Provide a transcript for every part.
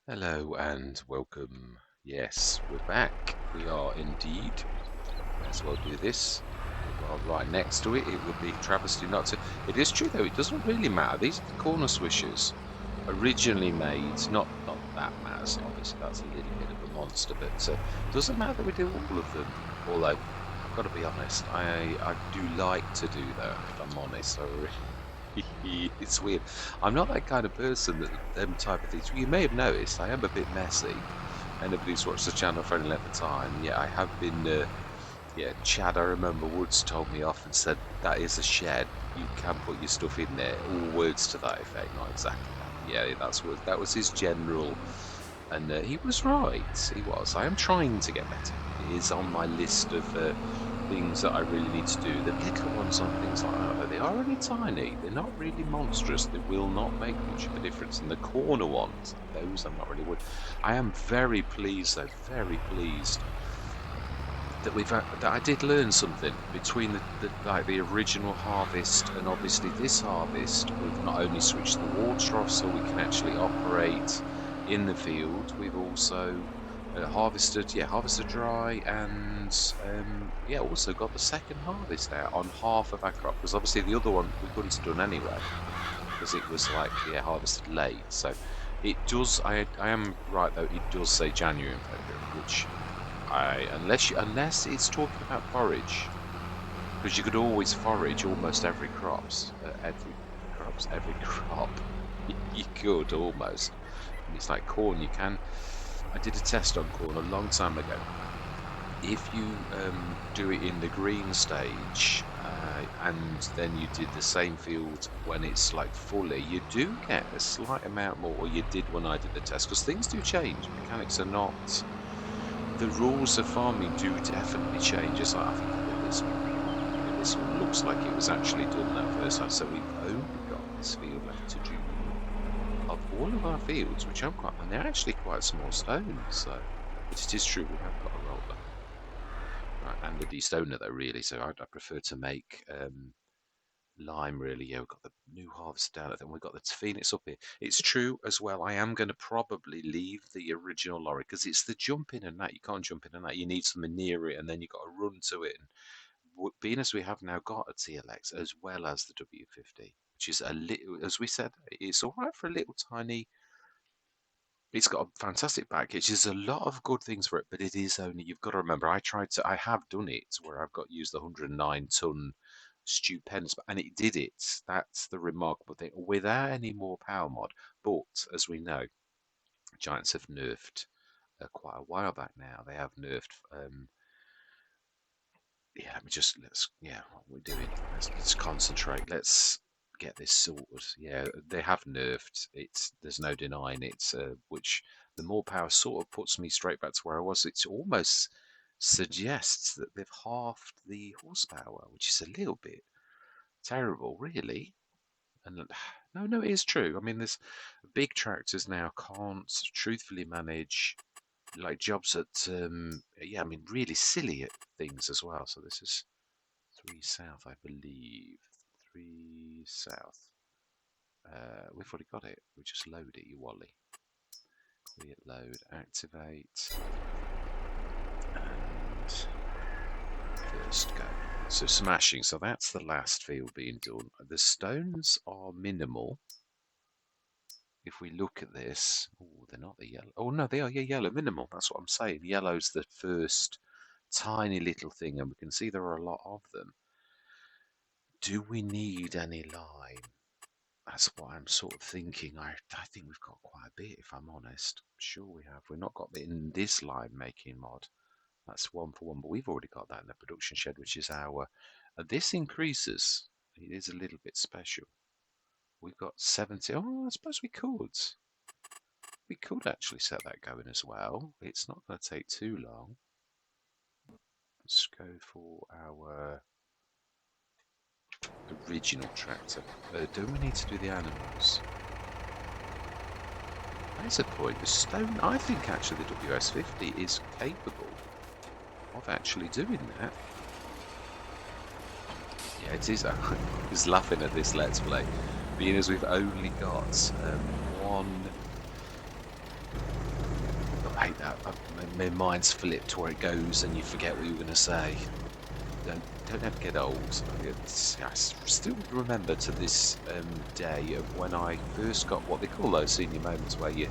Hello and welcome. Yes, we're back. We are indeed. May as well do this. While right next to it, it would be travesty not to. It is true though, it doesn't really matter. These are the corner swishers. Originally made, not that matters, obviously that's a little bit of a monster, but doesn't matter that we do all of them. Although, I've got to be honest, I do like to do that, if I'm honest. It's weird. I'm not that kind of person that them type of things. You may have noticed I am a bit messy. Anybody who's watched the channel for any length of time, yeah, I have been. Yeah, Chad, I remember Woods told me off and said that is a shed. You can put your stuff in there. All words to that effect, not exactly that. Yeah, that was his general, and he was right. He was. I am trying to get better. It is on my list of things that I really need to do. The little ones on things like that, though, they are only tiny. They're not really monstrous. They will not make much of a difference. And the corner ones, those I'm not really worried. I am very pleased, though, very pleased that that I did learn something between the original harvest and obviously this harvest. We've not only switched the water off so we can actually operate in the field. We've also harvested dry, and yeah, also got the second harvest out on half of our crop, because obviously the other one we couldn't have done anyway because it was like, yeah, harvested late. So it does. I am right though. It does say January and February, which unless it's talking about forage, because you could always forage almost every crop. You could almost. And it's like corn. You can. I did a test on corn a long time ago. If you do it in the green stage, and then you did the same field when it's like fully, you do get a slight amount more, or you did when I did the test, because things do change. Mechanics are not. The rules of farming do definitely change. It's like, I think this one looks like it was actually done that first time. So we've only got this field left to do of all of our fields, which and they're actually quite small stones. So, but it is true we have got a roller, right, and a destoner though, really. So I prefer to make lime, really. Yeah, we've got the new harvest down at them. We've got the Phoenix up here. It's true as well. I am going to probably leave the original lorry because it's the jump in and that. You can't jump in and that. You need something near it, and then you've got to run to it. And being as we have now got a TLX as well as the W50, which is a little, as we said, it's all right for a little tiny. It's got a fantastic package. There's a lot of good things for it, but it is only, you've got to remember, I have done it where I've got used the 109-ton stupendous, and it did it. That's the remarkable thing without any more power mod. But as we know, Giants have nerfed quite a while back now. They have nerfed. Yeah, let me just yeah, what we're doing. Let's concentrate. Let's get this sorted. Yeah, they have nerfed. There's no denying it. Which the more power sort of puts me straight back to where I was. It almost suggests that they've halved the horsepower, which is a little bit terrible, really. And no, it is true. I mean, there's big tractors now can't truthfully manage like jobs that yeah, I mean, really silly things as well. So this is 3 south, I believe. 3 south. We've already got it. We just load it, you wally. Clear load, activate, and first go. So smashing. So that's the last field being done. The stones are minimal. If we look at this, oh, they're not the yellow. Oh no, they are, yeah, yellow, minimal. That's what I'm saying. Yellow's the first tiny little thing, and we can see there are a lot of them. Do we need any lime? That's what I'm sort of thinking. I think we've got quite a bit, if I'm honest. I'm sure we have. We've not got it in this lime making mod. That's 1 for 1, but we've already got that in the production shed, which is our. This increases. It is a little bit special. We've got 70. Oh, I suppose we could. We could actually set that going as well. It's not going to take too long. Let's go for our original tractor. Do we need to do the animals? That's a point. The stone, I think actually the WS50 is capable of actually doing that. Yeah, it is. I was laughing at this Let's Play, being as we've only got one my mind's flipped where it goes and you forget what you were going to say. Don't ever get old. I still remember to this day of when I first got what they call those senior moments, where you're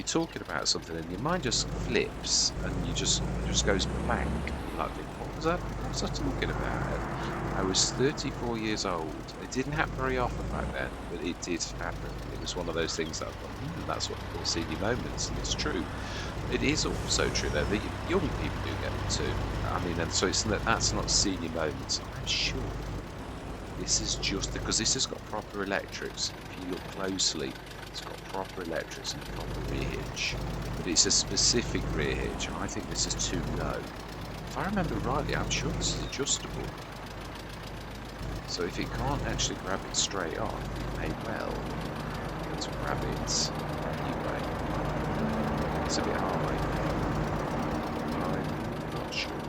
talking about something and your mind just flips and you just goes blank. You like think, what was I talking about? I was 34 years old. It didn't happen very often back then, but it did happen. It was one of those things that I thought, that's what they call senior moments, and it's true. It is also true though that young people do get them too. I mean, and so that's not senior moments. I'm sure this is just because this has got proper electrics. If you look closely, it's got proper electrics and proper rear hitch, but it's a specific rear hitch. I think this is too low. If I remember rightly, I'm sure this is adjustable. So if it can't actually grab it straight on, it may well be able to grab it anyway. It's a bit high. I'm not sure.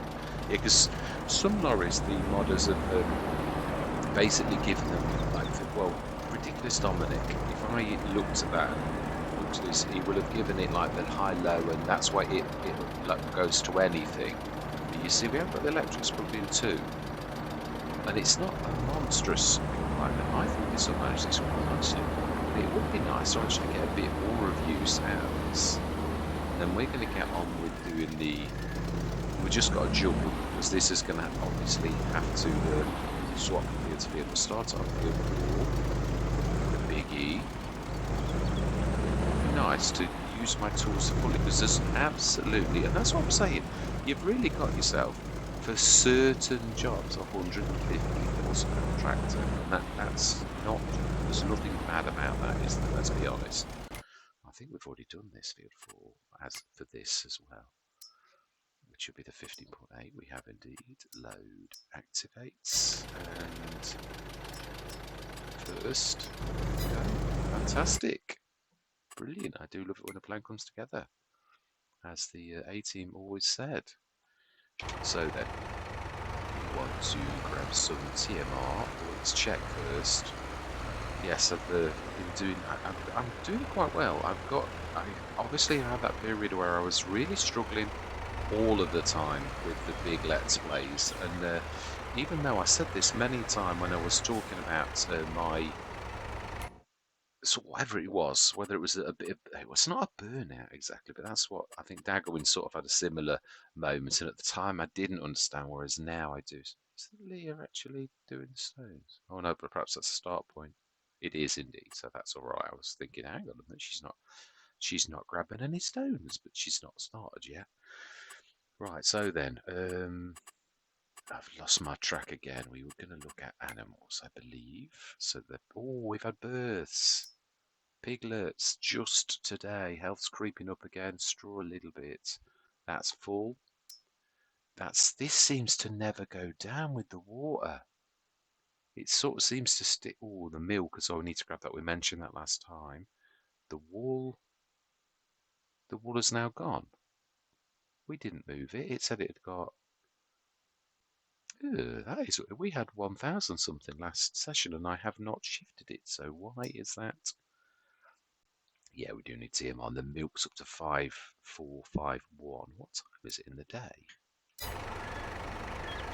Yeah, because some lorries, the modders have basically given them, like, well, ridiculous Dominic. If I looked at that and looked at this, he will have given it like the high-low, and that's why it like, goes to anything. But you see, we have got the electrics plugged in too. And it's not a monstrous alignment. I think this will manage this quite nicely. But it would be nice to actually get a bit more reviews out of this. Then we're going to get on with doing the... We've just got to jump, because this is going to obviously have to swap here to be able to start on field 4. The Big E. It would be nice to use my tools fully, because there's absolutely... And that's what I'm saying. You've really got yourself, for certain jobs, 150 horsepower tractor, and that's not, there's nothing bad about that, is there? Let's be honest. I think we've already done this field for this as well, which would be the 15.8. We have indeed. Load activates, and first, there we go. Fantastic, brilliant. I do love it when a plan comes together, as the A-team always said. So then, we want to grab some TMR. Let's check first. Yes, I've been doing. I'm doing quite well. I obviously had that period where I was really struggling all of the time with the big Let's Plays, and even though I said this many times when I was talking about my. So whatever it was, whether it was a bit, it was not a burnout exactly, but that's what I think Daggerwin sort of had a similar moment, and at the time I didn't understand, whereas now I do. Is Leah actually doing the stones? Oh no, but perhaps that's a start point. It is indeed, so that's all right. I was thinking, hang on a minute, she's not grabbing any stones, but she's not started yet. Right, so then, I've lost my track again. We were going to look at animals, I believe. So we've had births. Piglets just today. Health's creeping up again. Straw a little bit. That's full. This seems to never go down with the water. It sort of seems to stick. Oh, the milk. So we need to grab that. We mentioned that last time. The wool is now gone. We didn't move it. It said it had got. That is. We had 1,000 something last session, and I have not shifted it. So why is that? Yeah, we do need to see him on. The milk's up to 5,451. What time is it in the day?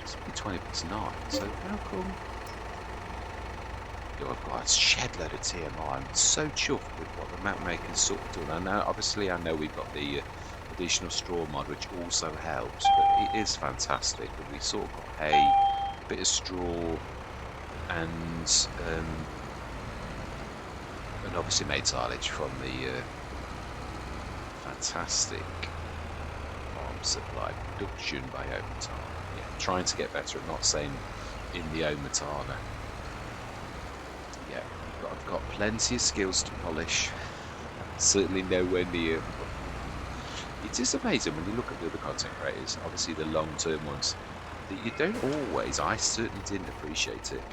It's only 20 past 9. So how come? I've got a shed load of TMI. I'm so chuffed with what the map maker's sort of done. Obviously, I know we've got the additional straw mod, which also helps, but it is fantastic. And we sort of got hay, a bit of straw, and obviously made silage from the fantastic farm supply production by Omatana. Yeah, trying to get better at not saying in the Omatana. Yeah, I've got plenty of skills to polish. Certainly nowhere near. It is amazing when you look at the other content creators, obviously the long-term ones, that you don't always, I certainly didn't appreciate it,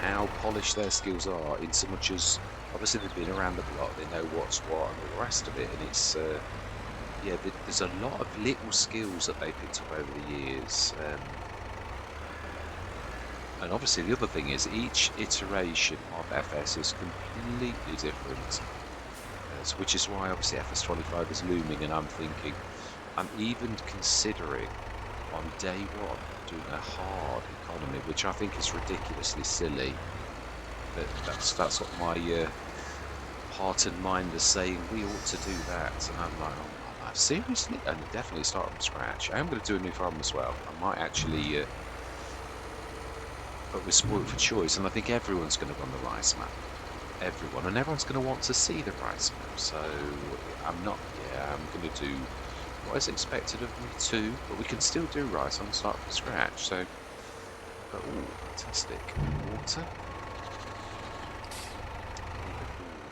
how polished their skills are, in so much as obviously they've been around the block, they know what's what and all the rest of it, and it's yeah, there's a lot of little skills that they picked up over the years, and obviously the other thing is each iteration of FS is completely different. So which is why obviously FS25 is looming, and I'm thinking, I'm even considering on day one doing a hard economy, which I think is ridiculously silly. But that's what my heart and mind is saying. We ought to do that, and I'm like, oh, seriously? And definitely start from scratch. I am going to do a new farm as well. I might actually, but we're spoiled for choice, and I think everyone's going to run the rice map. Everyone, and everyone's going to want to see the rice map. So I'm not. Yeah, I'm going to do what is expected of me too, but we can still do rice. I'm going to start from scratch. So, but oh, fantastic water.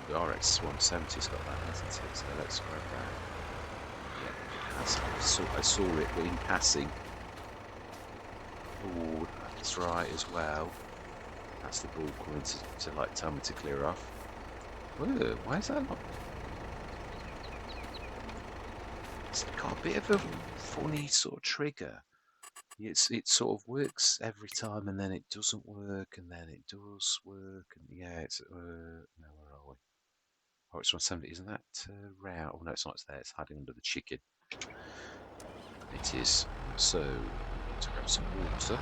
The RX 170's got that, hasn't it? So let's grab that. Yeah, it has. I saw it in passing. Oh, that's right as well. That's the ball coming to like tell me to clear off. Whoa, why is that not? It's got a bit of a funny sort of trigger. It sort of works every time, and then it doesn't work, and then it does work, and yeah, it's no, where are we? Oh, it's 170, isn't that round? Oh no, it's not. It's there. It's hiding under the chicken. It is. So, to grab some water.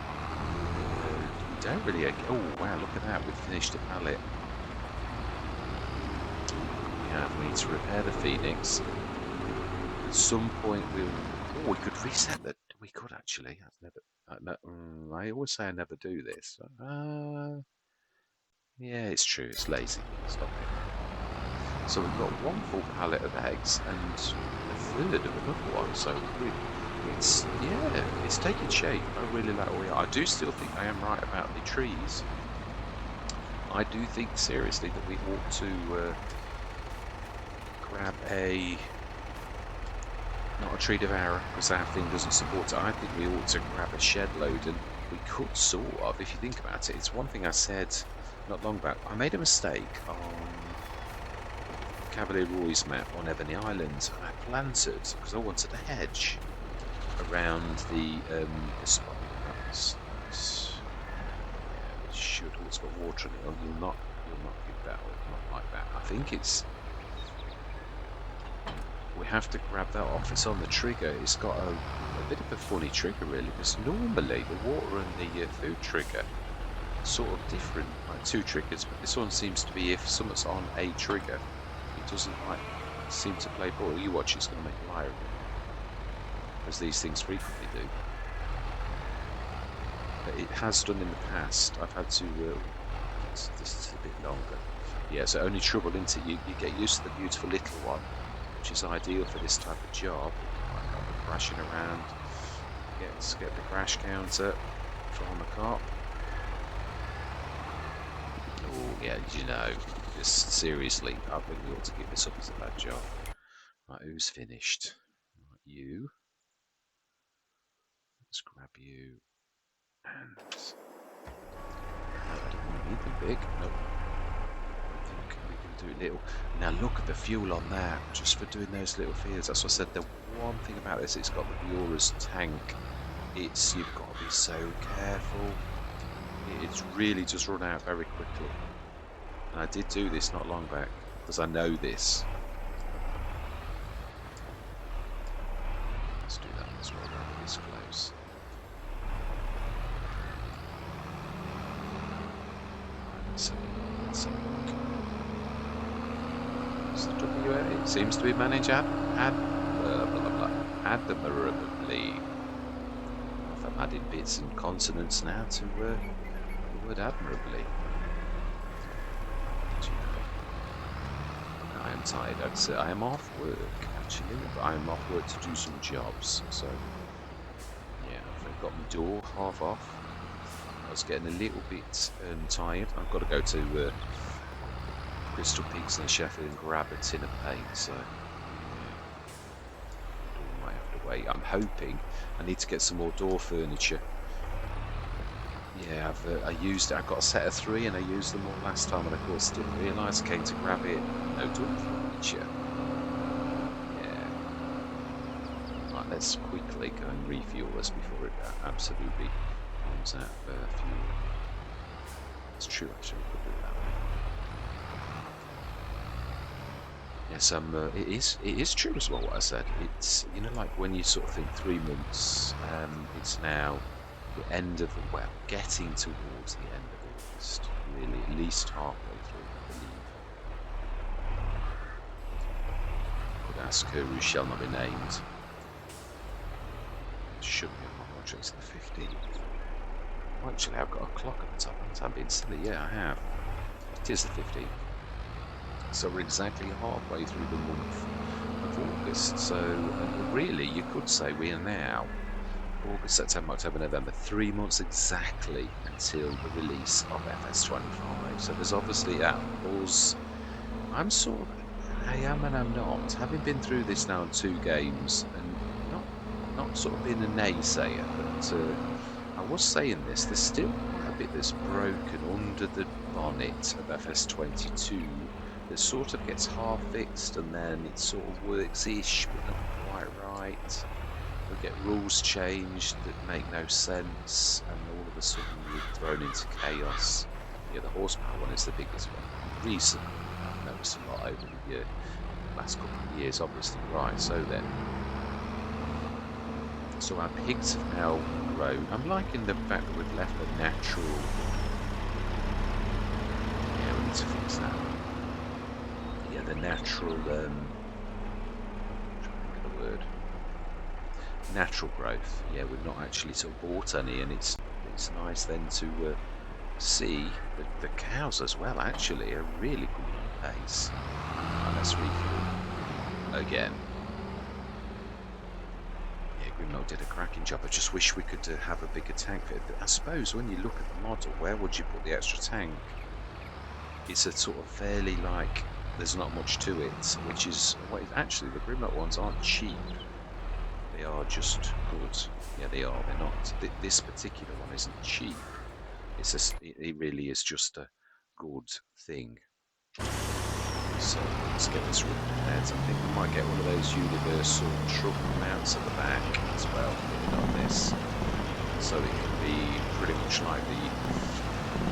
We don't really. Oh wow, look at that. We've finished a pallet. We need to repair the Phoenix. At some point, we could reset that. We could actually. I always say I never do this. Yeah, it's true. It's lazy. Stop it. So we've got one full pallet of eggs and a third of another one. So it's taking shape. I really like where we are. I do still think I am right about the trees. I do think seriously that we ought to grab not a tree devourer, because our thing doesn't support it. I think we ought to grab a shed load, and we could sort of, if you think about it. It's one thing I said not long back. I made a mistake on Cavalier Roy's map on Ebony Islands, and I planted, because I wanted a hedge around the spot. It should. Oh, it's got water in it. Oh, you'll not give that, or not like that. I think it's. We have to grab that off. It's on the trigger. It's got a bit of a funny trigger, really, because normally the water and the food trigger are sort of different, like two triggers, but this one seems to be if something's on a trigger, it doesn't like seem to play ball. You watch, it's going to make a liar of it, as these things frequently do. But it has done in the past. I've had to. This is a bit longer. Yeah, so only trouble, isn't it? You get used to the beautiful little one, which is ideal for this type of job. Like I'll be crashing around, get the crash counter from the cop. Oh yeah, you know, just seriously, I think we ought to give this up as a bad job. Right, who's finished? Right, you. Let's grab you. And I don't need them big. Nope. I think we can do little. Now look at the fuel on that, just for doing those little fields. That's what I said. The one thing about this, it's got the Viora's tank. You've got to be so careful. It's really just run out very quickly. And I did do this not long back, because I know this. Let's do that as well, we're this close. Let's have a look. So WA, it seems to be managed admirably. If I'm adding bits and consonants now to the word admirably. I am tired. I am off work actually, but I am off work to do some jobs. So yeah, I've got my door half off. I was getting a little bit tired. I've got to go to Crystal Peaks in Sheffield and grab a tin of paint. So I might have to wait. I'm hoping I need to get some more door furniture. Yeah, I've got a set of 3 and I used them all last time, and of course didn't realise. Came to grab it, no door furniture. Yeah. Right, let's quickly go and refuel this before it absolutely runs out of fuel. It's true, actually, we could do it that way. Yes, it is true as well what I said. It's, you know, like when you sort of think 3 months, it's now the end of, well, getting towards the end of August, really, at least halfway through, I believe. Could ask her who shall not be named. It should be on my watch, it's the 15th. Well, actually, I've got a clock at the top, haven't I? I'm being silly. Yeah, I have. It is the 15th. So we're exactly halfway through the month of August. So really, you could say we are now August, September, October, November, 3 months exactly until the release of FS25. So there's obviously that buzz. I'm sort of, I am and I'm not. Having been through this now in 2 games and not sort of being a naysayer, but I was saying this, there's still quite a bit that's broken under the bonnet of FS22 that sort of gets half fixed and then it sort of works-ish, but not quite right. We get rules changed that make no sense, and all of a sudden you're thrown into chaos. Yeah, the horsepower one is the biggest one. Recently, I've noticed a lot over the last couple of years, obviously. Right, so our pigs have now grown. I'm liking the fact that we've left the natural. Yeah, we need to fix that. Yeah, the natural. I'm trying to think of the word. Natural growth. Yeah, we've not actually sort of bought any, and it's nice then to see the cows as well. Actually, are really coming on pace. Right, let's refuel again. Yeah, Grimlock did a cracking job. I just wish we could have a bigger tank for it. I suppose when you look at the model, where would you put the extra tank? It's a sort of fairly like there's not much to it, which is what actually the Grimlock ones aren't cheap. They are just good. Yeah, they are. They're not. This particular one isn't cheap. It really is just a good thing. So let's get this ripped ahead. I think we might get one of those universal truck mounts at the back as well fitted on this. So it can be pretty much like the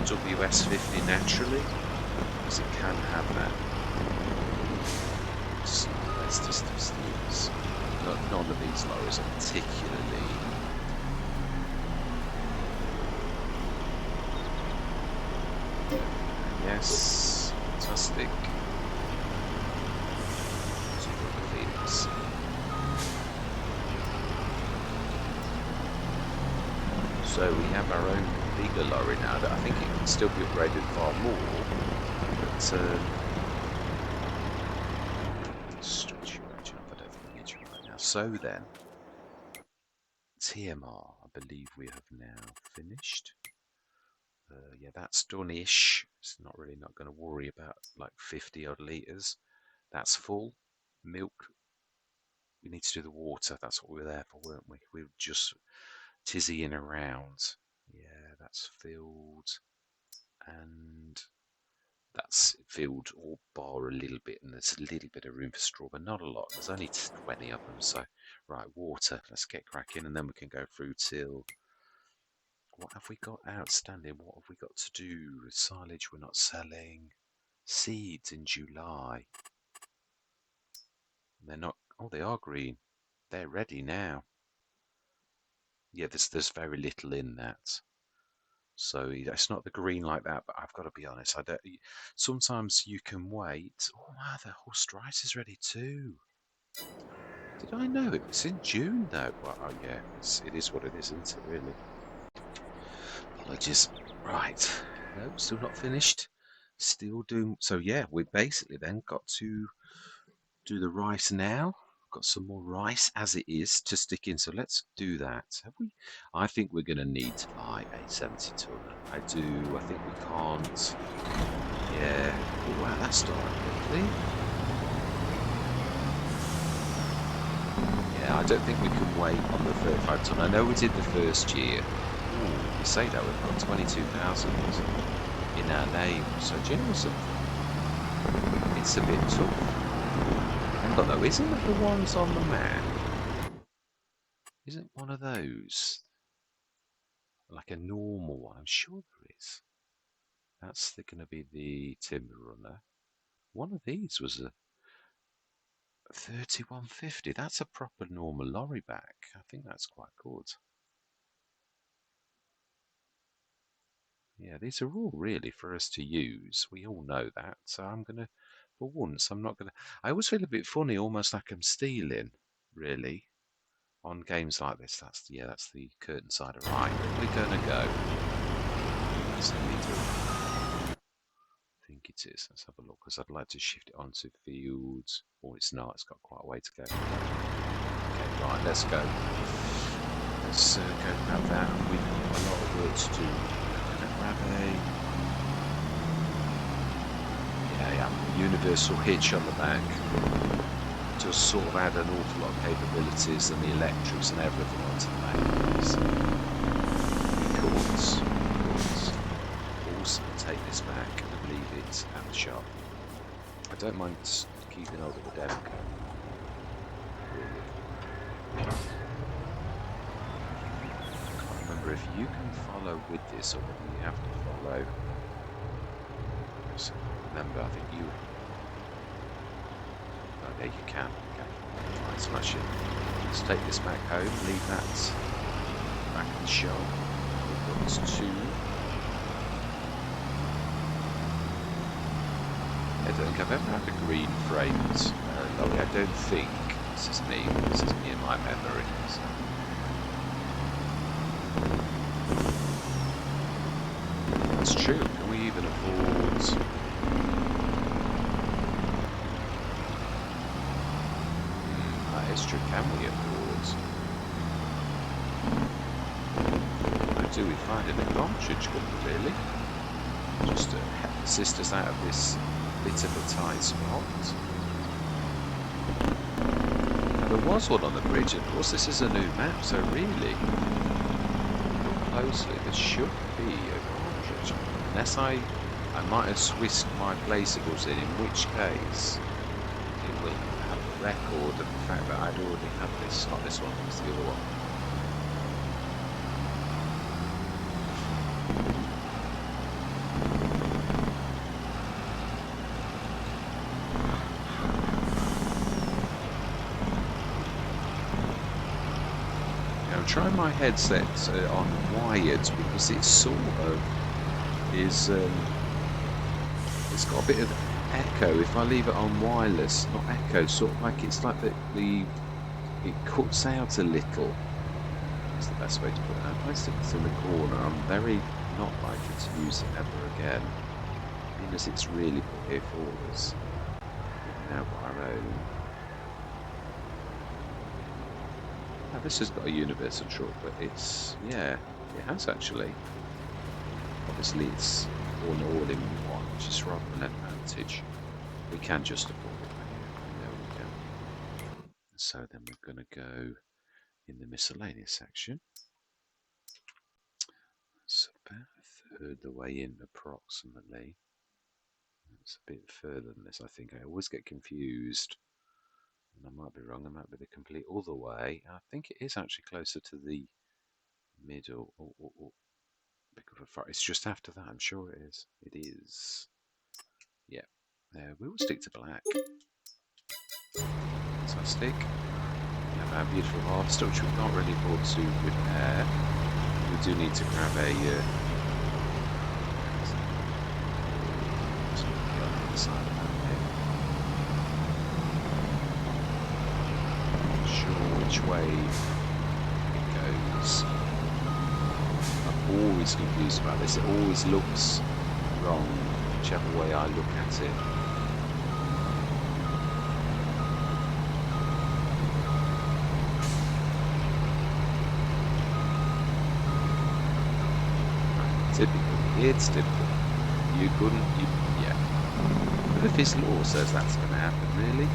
WS50 naturally, because it can have that less distance. None of these lorries are particularly yes, fantastic. So we have our own bigger lorry now that I think it can still be upgraded far more, but stretch your engine off. I don't think we need you right now. So then, TMR, I believe we have now finished. Yeah, that's done-ish. It's not going to worry about like 50 odd litres. That's full. Milk. We need to do the water. That's what we were there for, weren't we? We were just tizzying around. Yeah, that's filled. And that's filled all bar a little bit, and there's a little bit of room for straw, but not a lot. There's only 20 of them, so right, water. Let's get cracking, and then we can go through till. What have we got outstanding? What have we got to do? Silage we're not selling. Seeds in July. They're not. Oh, they are green. They're ready now. Yeah, there's very little in that. So it's not the green like that, but I've got to be honest. I don't. Sometimes you can wait. Oh wow, the horse rice is ready too. Did I know it was in June though? Well, oh yeah, it is what it is, isn't it? Really. Apologies. Right. No, still not finished. Still doing. So yeah, we basically then got to do the rice now. Got some more rice as it is to stick in. So let's do that. Have we? I think we're going to need to buy a 70 tonner. I do. I think we can't. Yeah. Oh, wow, that started quickly. Yeah, I don't think we can wait on the 35 tonne. I know we did the first year. Ooh, you say that we've got 22,000 in our name. So do you know something? It's a bit tough. Hang on though, isn't that the ones on the map? Isn't one of those like a normal one? I'm sure there is. That's going to be the timber runner. One of these was a 3150. That's a proper normal lorry back. I think that's quite good. Yeah, these are all really for us to use. We all know that. So I'm going to, for once, I'm not going to. I always feel a bit funny, almost like I'm stealing, really, on games like this. That's the curtain side of right. We're going to go. That's the middle. I think it is. Let's have a look, because I'd like to shift it onto fields. Oh, it's not. It's got quite a way to go. Okay, right, let's go. Let's go grab that. We've got a lot of work to do. Grab a universal hitch on the back. Just sort of add an awful lot of capabilities and the electrics and everything onto the back. So, of course. Also take this back and leave it at the shop. I don't mind keeping hold of the Demco. If you can follow with this, or whether you have to follow. So remember, I think you. Oh, there you can. Okay. Right, smash it. Let's take this back home. Leave that back in the shop. We've got 2. I don't think I've ever had a green framed lorry. I don't think. This is me in my memory. So. That's true. Can we even afford? That is true. Can we afford? Do we find an advantage? Couldn't really. Just to assist us out of this bit of a tight spot. Now, there was one on the bridge. Of course, this is a new map, so really, look closely. There should be a. Unless I might have switched my placeables in which case it will have a record of the fact that I'd already had this. Not this one, it's the other one. I'm trying my headset on wired because it's sort of is it's got a bit of echo. If I leave it on wireless, not echo, sort of like it's like it cuts out a little. That's the best way to put it. I placed it in the corner. I'm very not likely to use it ever again, because it's really put here for us. We've now got our own. Now this has got a universal truck, but it's it has actually. Obviously it's all in one, which is rather an advantage. We can just afford it. There we go. So then we're going to go in the miscellaneous section. It's about a third the way in approximately. It's a bit further than this, I think. I always get confused. And I might be wrong, it might be the complete other way. I think it is actually closer to the middle. It's just after that, I'm sure it is. It is. Yeah. We will stick to black. Fantastic. We have our beautiful harvester, which we've not really afford to repair. We do need to grab a not sure which way it goes. I'm always confused about this. It always looks wrong, whichever way I look at it. Typical. It's typical. You couldn't. But if his law says that's going to happen, really.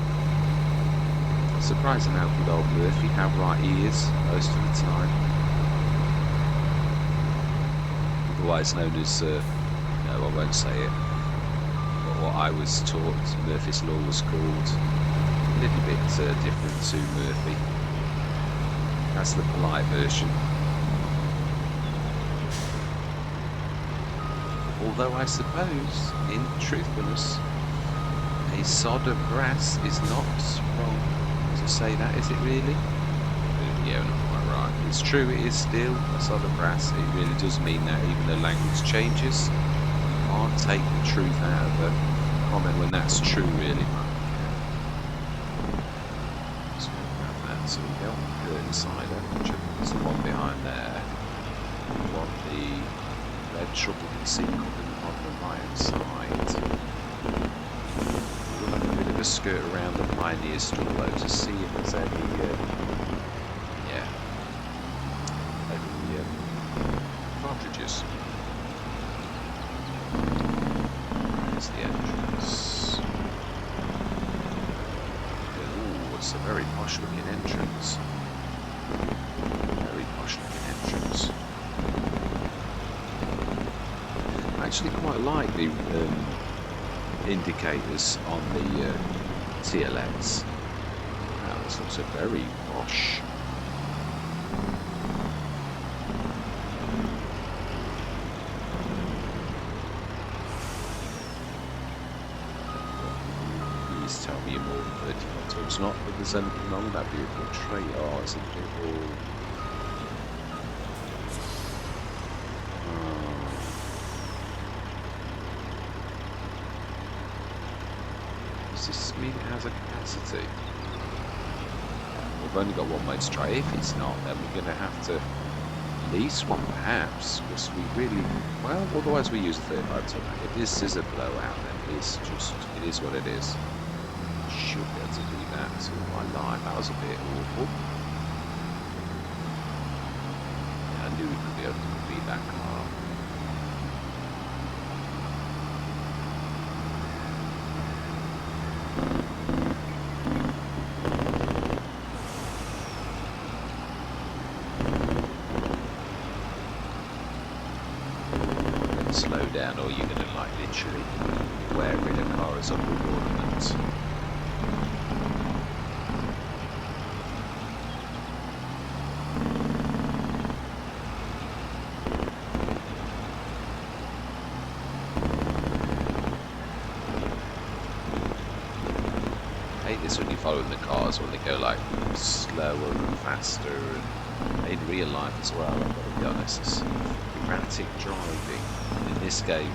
Surprising how good old Murphy, how right he is most of the time. Otherwise known as, no, I won't say it. But what I was taught, Murphy's law was called a little bit different to Murphy. That's the polite version. Although I suppose, in truthfulness, a a sod of grass is not wrong to say that, is it really? Yeah, not quite right. It's true, it is still a sod of grass. It really does mean that even though language changes, you can't take the truth out of a comment when that's true, really. So grab that. So we go on the curtain cider, which is the one behind there. We want the red trouble you see coming on the right side. We'll have a bit of a skirt around the pioneer stall though to see if there's any cartridges. There's the entrance. Ooh, it's a very posh looking entrance. Very posh looking entrance. I actually quite like the indicators on the TLX. Wow, this looks a very posh. Tell me more than 35 tons. Not that there's anything wrong with that beautiful tree. Oh, it's a little. Does this mean it has a capacity? We've only got one way to try. If it's not, then we're going to have to lease one perhaps, because we really, well, otherwise we use a 35 ton. If this is a blowout, then it's just, it is what it is. Should be able to do that. So I lied, that was a bit awful. Yeah, I knew we could be able to beat that car. Then slow down, or you're going to like literally wear in a car as a wood ornament. When you're following the cars when they go like slower and faster, and in real life as well, I've got to be honest, it's erratic driving. In this game,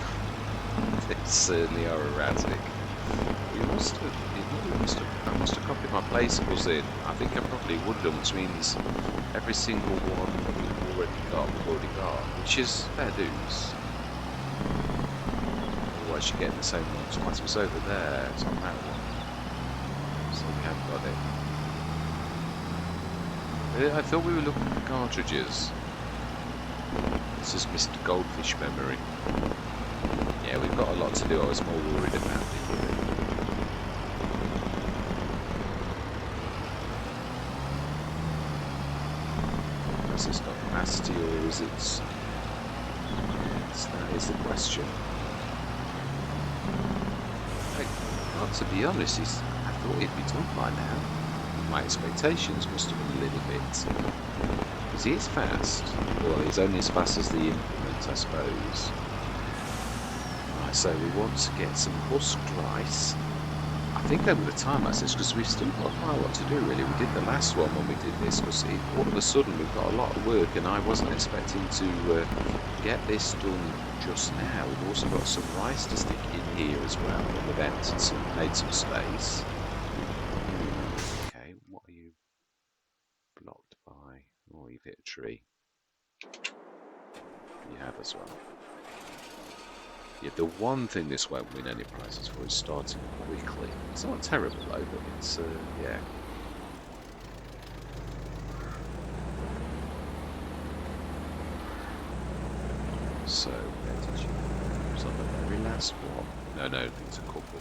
they certainly are erratic. I must have copied my placebos in. I think I probably would have done, which means every single one we've already got, which is fair dues. Otherwise you're getting the same one twice. It was over there, it's on that one. So we have got it. I thought we were looking for cartridges. This is Mr. Goldfish memory. Yeah, we've got a lot to do. I was more worried about it. Has this got capacity, or is it? That is the question. Well, to be honest, I thought it'd be done by now. My expectations must have been a little bit. Because he is fast. Well, he's only as fast as the implement, I suppose. Right, so we want to get some husked rice. I think over the time access, because we've still got quite a lot to do, really. We did the last one when we did this, because all of a sudden we've got a lot of work, and I wasn't expecting to get this done just now. We've also got some rice to stick in here as well, and we've made some space. Okay, what are you blocked by? Oh, you've hit a tree. You have as well. Yeah, the one thing this won't win any prizes for is starting quickly. It's not terrible though, but it's, yeah. So, where did you go? It was on the very last one. No, I think it's a couple.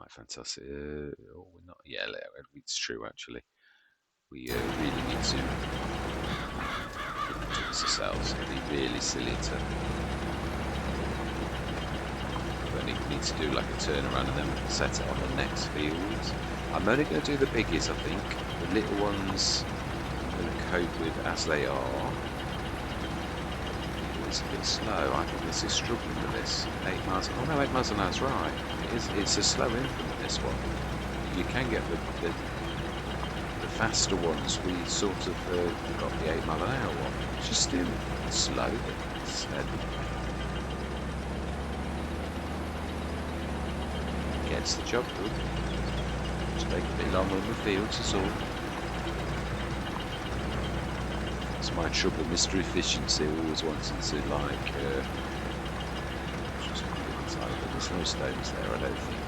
Fantastic. Oh, we're not. Yeah, it's true actually. We really need to do this ourselves. It'd be really silly to. We only need to do like a turnaround and then set it on the next field. I'm only going to do the biggies, I think. The little ones cope with as they are. It's a bit slow. I think this is struggling with this. 8 miles. Oh no, 8 miles an hour is right. It's a slow implement, this one. You can get the faster ones. We sort of got the 8 mile an hour one, which is still slow, but steady. Gets the job done. Just take a bit longer in the fields, is all. That's my trouble, Mr. Efficiency, always wanting to like just look inside, but there's no stones there, I don't think.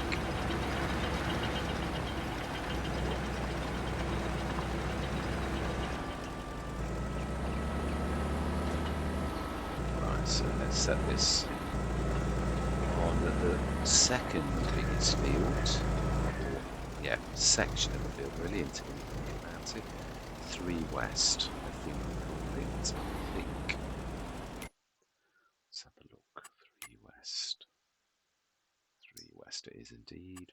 Right, so let's set this on the second biggest field. Yeah, section of the field, really, until we think about it. 3 west, I think. Let's have a look. 3 west. 3 west it is indeed.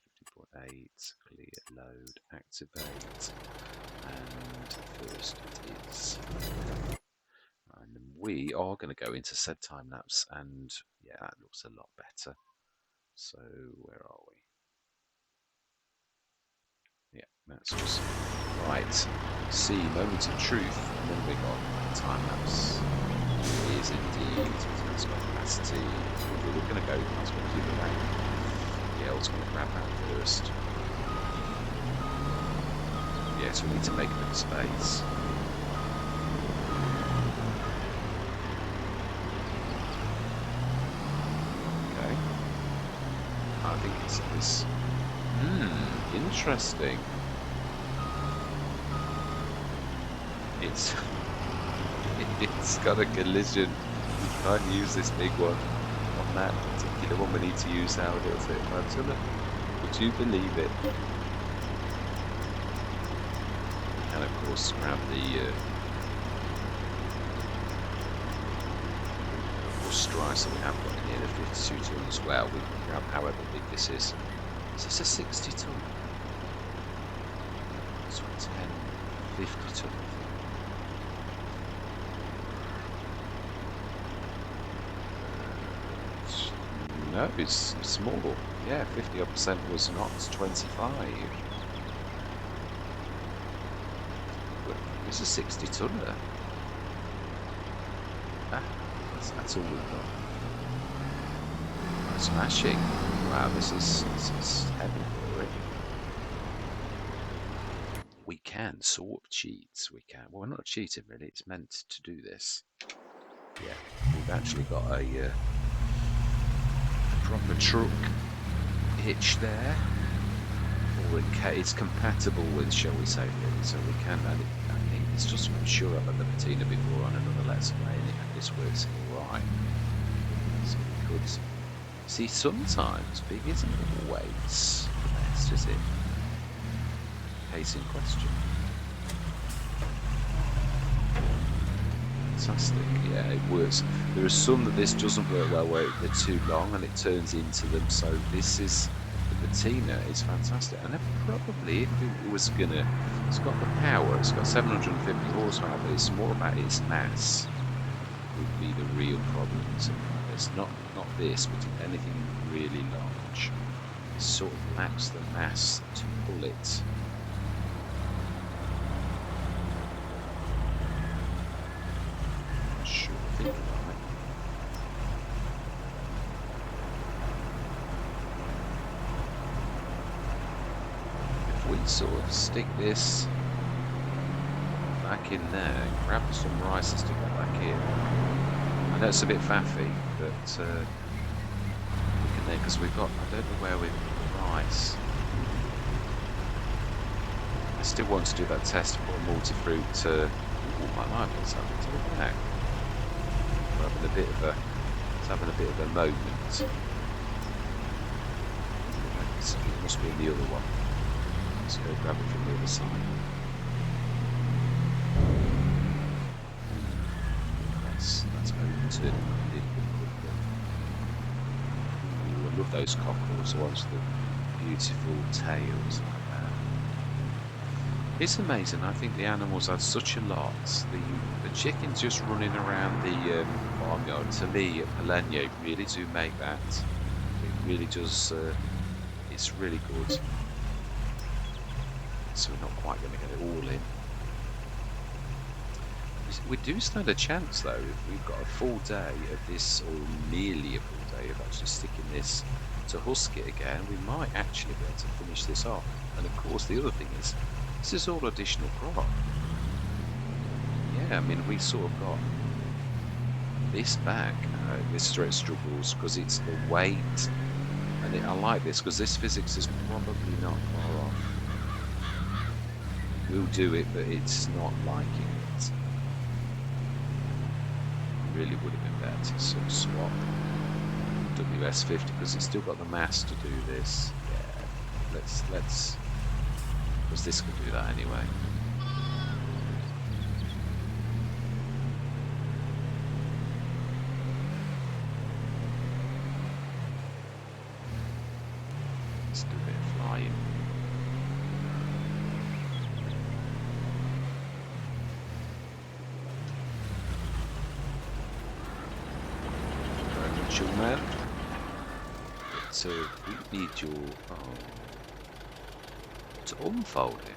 50.8. Clear, load, activate. And first it is. And we are going to go into said time lapse, and yeah, that looks a lot better. So where are we? Yeah, that's awesome. Right, see, moments of truth, and then we got time lapse. It is indeed, it's got capacity. We're going to go, I was going to do the rain. Yeah, I was going to grab that first. Yeah, so we need to make a bit of space. Okay. I think it's this. Interesting. It's got a collision. We can't use this big one on that particular one. We need to use our little bit. Would you believe it? And of course, grab the strice that we have got in here, the 52 ton as well. We can grab however big this is. Is this a 60 ton? It's 10, 50 ton. No, it's small. Yeah, 50% was not 25. It's a 60 tonner. Ah, that's all we've got. Smashing. Wow, this is heavy for it. We can sort of cheat. We can. Well, we're not cheating really. It's meant to do this. Yeah, we've actually got a proper truck hitch there, or it's compatible with, shall we say, really. So we can. I think it's just. I'm sure I've had the patina before on another Let's Play, and this works all right. So we could. See, sometimes big isn't always the best, is it? Case in question. Fantastic, yeah, it works. There are some that this doesn't work well where they're too long and it turns into them, so this is, the patina is fantastic. And probably, if it was gonna, it's got the power, it's got 750 horsepower, but it's more about its mass would be the real problem. So it's not this, but anything really large, sort of lacks the mass to pull it. Not sure, think about it. If we sort of stick this back in there, grab some rice and stick that back in. I know it's a bit faffy, but we can then, because we've got, I don't know where we've got rice. I still want to do that test to put a multi-fruit to, ooh, my life, what's happening to the back? We're having a bit of a, it's having a bit of a moment. It must be in the other one. Let's go grab it from the other side. That's overturning a little bit quicker. Ooh, I love those cockerels, the ones with the beautiful tails like that. It's amazing. I think the animals are such a lot. The chickens just running around the farmyard, to me, at Polenyo, really do make that. It really does. It's really good. So we're not quite going to get it all in. We do stand a chance, though, if we've got a full day of this, or nearly a full day of actually sticking this to husk it again, we might actually be able to finish this off. And of course, the other thing is, this is all additional crop. Yeah, I mean, we sort of got this back. This straight struggles because it's the weight, and I like this because this physics is probably not far off. We'll do it, but it's not liking it. Really would have been better to sort of swap WS50 because it's still got the mass to do this. Yeah, let's because this could do that anyway. Let's do a bit of flying. Very much, young man. So we need your to unfold it.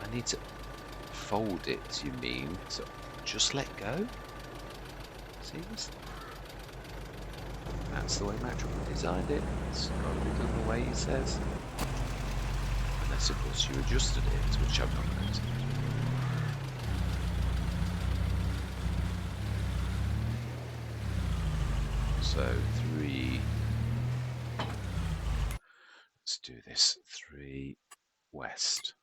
I need to fold it, you mean? So just let go? Seriously? That's the way Matron designed it. It's got to be done the way he says. Unless, of course, you adjusted it, which I've not noticed. So 3. Let's do this. 3 west.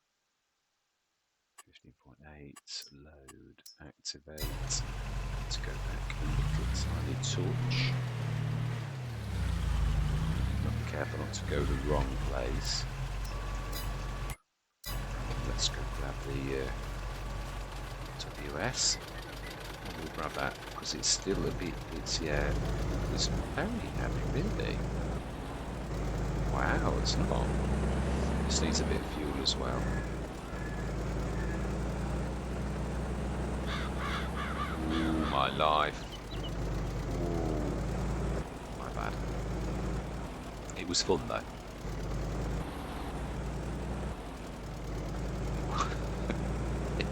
15.8. Load. Activate. Let's go back a little tiny touch. Be careful not to go the wrong place. Let's go grab the WS. And we'll grab that because it's still a bit. It's it's very heavy, really. Wow, it's not. This needs a bit of fuel as well. Ooh, my life. Ooh, my bad. It was fun though.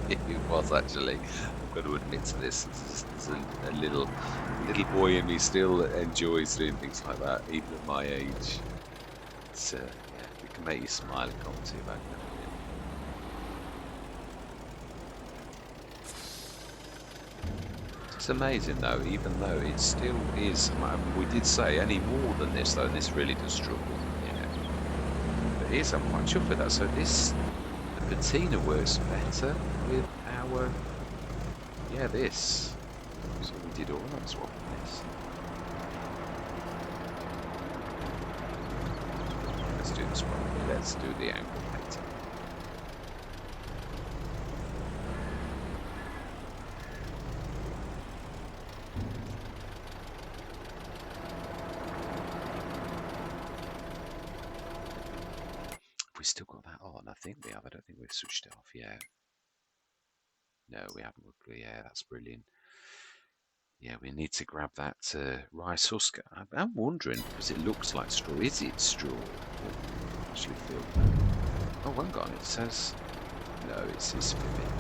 It was actually. I've got to admit to this. There's a little boy in me still that enjoys doing things like that, even at my age. It's yeah, it can make you smile. It can't too bad. It's amazing though, even though it still is. We did say any more than this though, and this really does struggle. Yeah, but it is. I'm quite chuffed with that. So the patina works better with our this. So we did all that swap this. Let's do this one. Let's do the angle later. We still got that on. I think we have. I don't think we've switched it off yet. No, we haven't. Yeah, that's brilliant. Yeah, we need to grab that rice husk. I'm wondering because it looks like straw. Is it straw? I actually feel that. Oh, hang on. It says no. It's fibbing.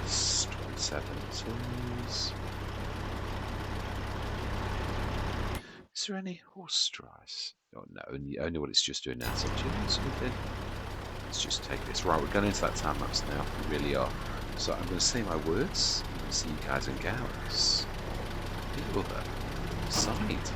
Yes, 27 tons. Is there any horse rice? Oh no, only what it's just doing now. So do you know something? Let's just take this. Right, we're going into that time lapse now. We really are. So I'm going to say my words. I'm going to see you guys and gals. The other side.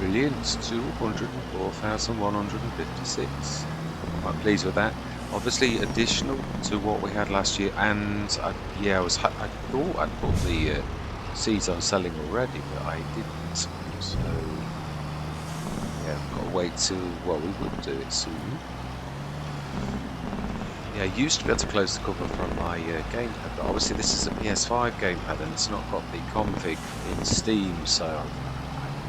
brilliant. 204,156. Quite pleased with that. Obviously additional to what we had last year, and I thought I'd put the seeds on selling already, but I didn't. So yeah, I've got to wait till, well, we will do it soon. Yeah, I used to be able to close the cover from my gamepad, but obviously this is a PS5 gamepad and it's not got the config in Steam, so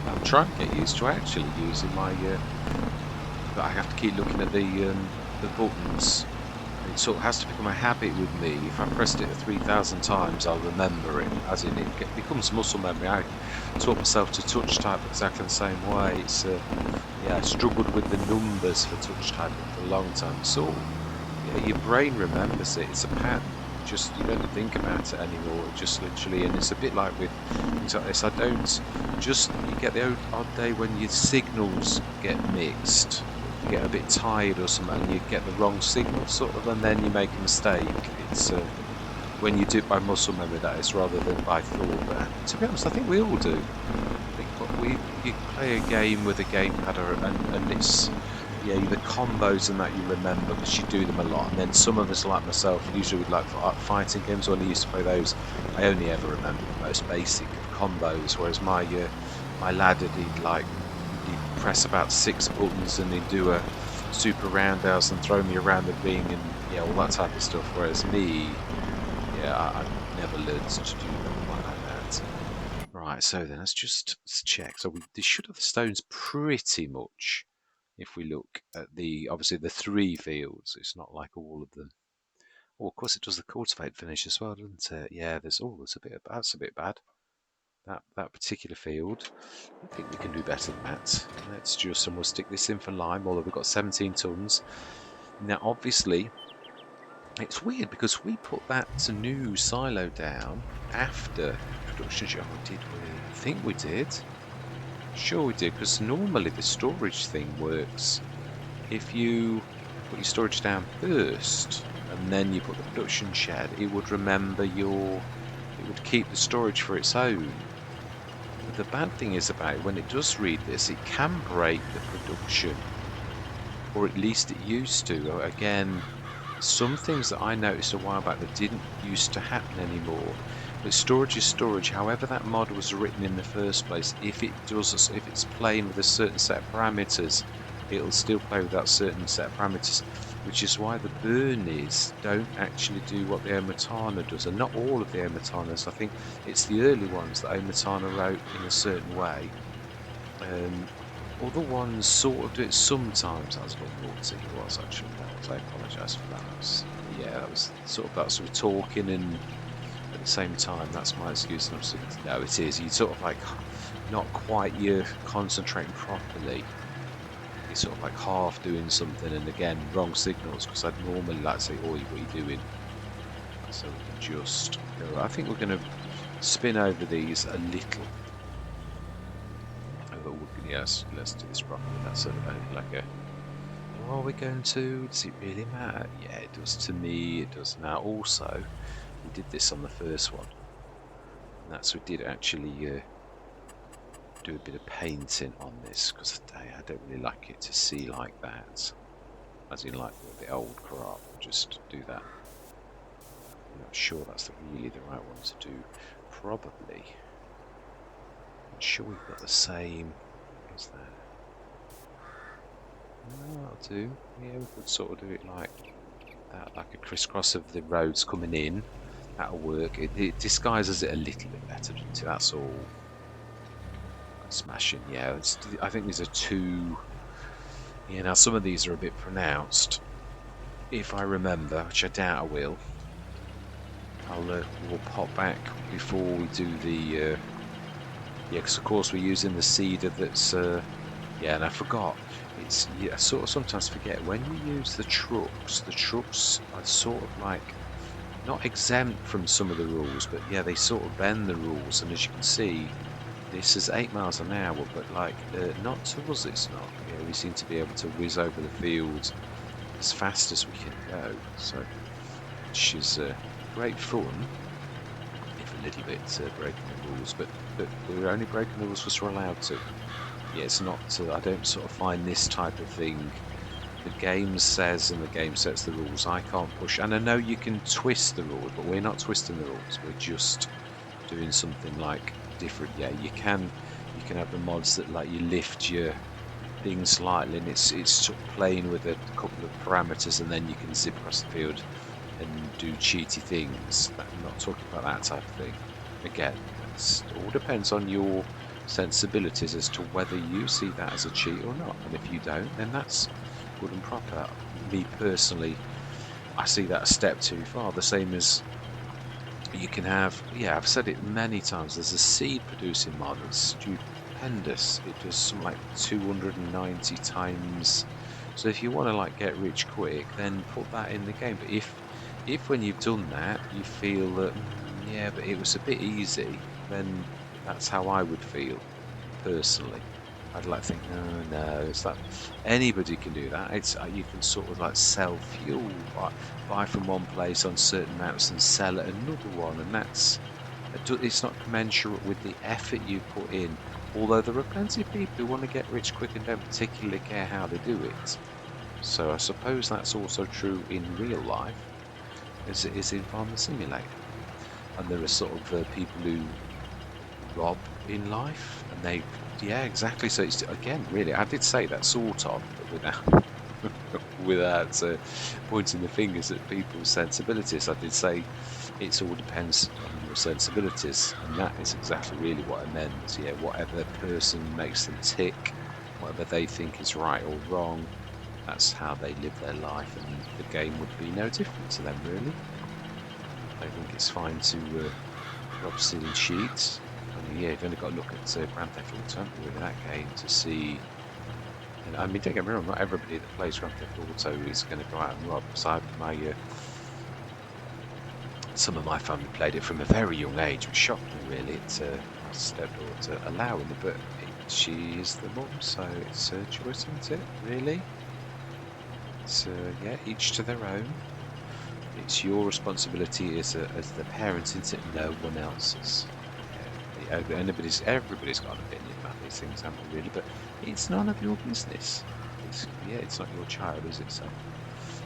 I'm trying to get used to actually using my. But I have to keep looking at the buttons. It sort of has to become a habit with me. If I pressed it 3,000 times, I'll remember it. As in, it becomes muscle memory. I taught myself to touch type exactly the same way. It's yeah, I struggled with the numbers for touch typing for a long time. So yeah, your brain remembers it. It's a pattern. Just you don't think about it anymore. Just literally, and it's a bit like with things like this. I don't just you get the odd day when your signals get mixed. You get a bit tired or something, and you get the wrong signal sort of, and then you make a mistake. It's when you do it by muscle memory, that is, rather than by thought. But to be honest, I think we all do. I think you play a game with a gamepad, and it's. Yeah, the combos and that you remember because you do them a lot, and then some of us, like myself, usually would like fighting games. When I used to play those, I only ever remember the most basic combos. Whereas my lad, he'd press about 6 buttons and he'd do a super roundhouse and throw me around the ring and yeah, all that type of stuff. Whereas me, yeah, I never learned to do them like that. Right, so then let's just check. So they should have the stones pretty much. If we look at obviously the 3 fields, it's not like all of them. Oh, of course it does the cultivate finish as well, doesn't it? Yeah, that's a bit bad. That particular field, I think we can do better than that. Let's just, and we'll stick this in for lime, although we've got 17 tons. Now, obviously, it's weird because we put that new silo down after production. Oh, did we? I think we did. Sure we did, because normally the storage thing works. If you put your storage down first and then you put the production shed, it would remember it would keep the storage for its own. But the bad thing is about it, when it does read this, it can break the production, or at least it used to. Again, some things that I noticed a while back that didn't used to happen anymore. But storage is storage. However that mod was written in the first place, if it's playing with a certain set of parameters, it'll still play with that certain set of parameters, which is why the Burnies don't actually do what the Omatana does, and not all of the Omatanas. I think it's the early ones that Omatana wrote in a certain way. Other ones sort of do it sometimes. That was what naughty it was actually. I apologise for that. Yeah, that was sort of talking and at the same time. That's my excuse. And I'm saying, no, it is. You sort of like not quite. You're concentrating properly. You're sort of like half doing something, and again, wrong signals. Because I'd normally like to say, "Oh, what are you doing?" So we can just go. I think we're going to spin over these a little. Yes, let's do this properly. That's like a. Are we going to? Does it really matter? Yeah, it does to me. It does now. Also, we did this on the first one. And that's we did actually do a bit of painting on this because I don't really like it to see like that. As in, like the old crop. Just do that. I'm not sure that's really the right one to do. Probably. I'm sure we've got the same. What's that? No, that'll do. Yeah, we could sort of do it like that, like a crisscross of the roads coming in. That'll work. It disguises it a little bit better, doesn't it? That's all. Smashing, yeah. I think these are 2. Yeah, now some of these are a bit pronounced. If I remember, which I doubt I will, we'll pop back before we do the. Yeah, because of course we're using the seeder that's. Yeah, and I forgot. I sort of sometimes forget when we use the trucks. The trucks are sort of like not exempt from some of the rules, but yeah, they sort of bend the rules. And as you can see, this is 8 miles an hour, but like not to us, it's not. Yeah, we seem to be able to whiz over the fields as fast as we can go. So, which is great fun. If a little bit breaking the rules, but we're only breaking the rules because we're allowed to. yeah, it's not. I don't sort of find this type of thing. The game says, and the game sets the rules. I can't push, and I know you can twist the rules, but we're not twisting the rules. We're just doing something like different. Yeah, you can have the mods that let you lift your thing slightly, and it's sort of playing with a couple of parameters, and then you can zip across the field and do cheaty things. I'm not talking about that type of thing. Again, it all depends on your sensibilities as to whether you see that as a cheat or not. And if you don't, then that's good and proper. Me personally, I see that a step too far. The same as you can have, yeah, I've said it many times, there's a seed producing mod that's stupendous. It does something like 290 times. So if you want to like get rich quick, then put that in the game. But if when you've done that you feel that yeah, but it was a bit easy, then that's how I would feel personally. I'd like to think no, it's that anybody can do that. It's you can sort of like sell fuel, buy from one place on certain maps and sell at another one, and it's not commensurate with the effort you put in. Although there are plenty of people who want to get rich quick and don't particularly care how they do it. So I suppose that's also true in real life as it is in Farming Simulator. And there are sort of people who rob in life, and they, yeah, exactly. So it's again, really, I did say that sort of, but without pointing the fingers at people's sensibilities. I did say it all depends on your sensibilities, and that is exactly really what I meant. Yeah, whatever person makes them tick, whatever they think is right or wrong, that's how they live their life, and the game would be no different to them, really. I think it's fine to rob, steal, and cheat. I mean, yeah, you've only got to look at Grand Theft Auto, haven't you, in that game to see. And, I mean, don't get me wrong, not everybody that plays Grand Theft Auto is going to go out and rob. So some of my family played it from a very young age, which shocked me really. It's my stepdaughter allowing it, but she is the mum, so it's her choice, isn't it? Really? So yeah, each to their own. It's your responsibility as the parent, isn't it? No one else's. Yeah, everybody's got an opinion about these things, haven't they, really? But it's none of your business. It's not your child, is it? So,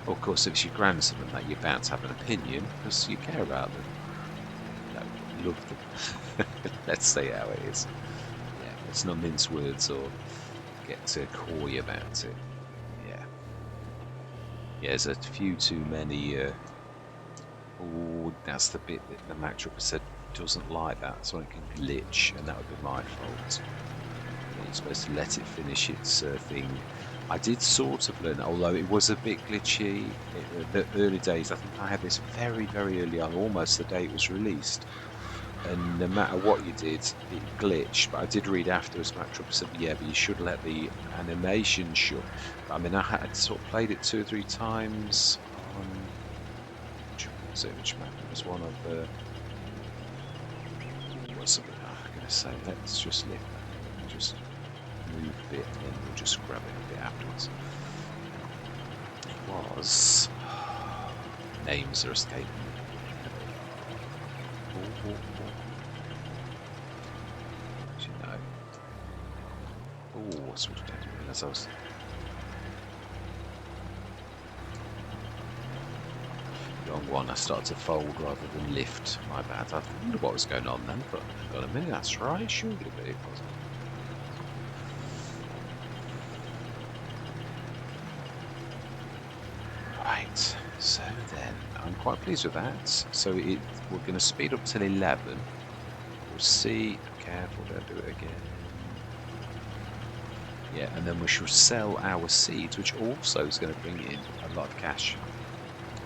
of course, if it's your grandson and that, you're bound to have an opinion because you care about them. No, love them. Let's say how it is. Yeah, let's not mince words or get coy about it. Yeah. Yeah, there's a few too many. Oh, that's the bit that the Mac Trooper said doesn't like that, so it can glitch, and that would be my fault. You're supposed to let it finish its thing. I did sort of learn, although it was a bit glitchy. The early days, I think I had this very, very early on, almost the day it was released. And no matter what you did, it glitched. But I did read afterwards, Mac Trooper said, yeah, but you should let the animation shut. But I mean, I had sort of played it 2 or 3 times on. Which map? It was one of the. What's I'm going to say? Let's just lift that. Just move a bit, and then we'll just grab it a bit afterwards. It was. Names are escaping me. Oh. You know. Oh, what's what I didn't realise I was. Wrong one. I started to fold rather than lift. My bad. I wonder what was going on then, but hang on a minute, that's right, surely, but it wasn't. Right, so then, I'm quite pleased with that. So we're going to speed up till 11. We'll see. Careful, don't do it again. Yeah, and then we shall sell our seeds, which also is going to bring in a lot of cash.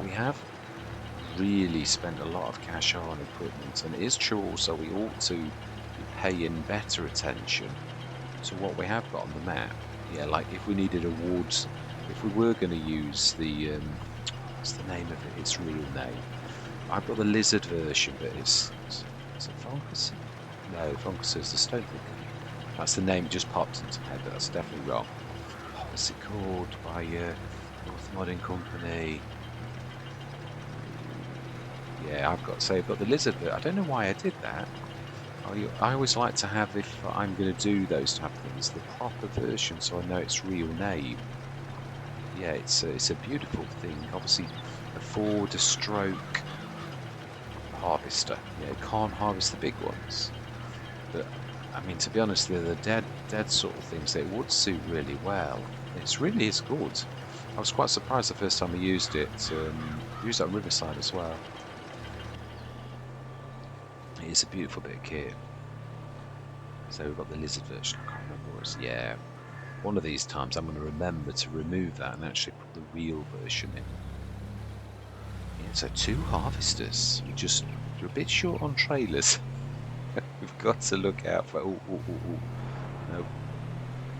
We have really spent a lot of cash on equipment, and it is true also we ought to be paying better attention to what we have got on the map. Yeah, like if we needed awards, if we were going to use the what's the name of it, its real name. I've got the lizard version, but is it Funkus? No, Funkus is the stone thing. That's the name, just popped into my head, but that's definitely wrong. What was it called by North Modding Company? Yeah, I've got to say, but the lizard bit, I don't know why I did that. I always like to have, if I'm going to do those type of things, the proper version, so I know its real name. Yeah, it's a beautiful thing. Obviously, a stroke harvester. Yeah, it can't harvest the big ones, but I mean, to be honest, they're the dead sort of things. It would suit really well. It's really is good. I was quite surprised the first time I used it. Used it on Riverside as well. It is a beautiful bit of kit. So we've got the lizard version. I can't remember what it's. Yeah, one of these times I'm going to remember to remove that and actually put the real version in. Yeah, so 2 harvesters. We're a bit short on trailers. We've got to look out for. No.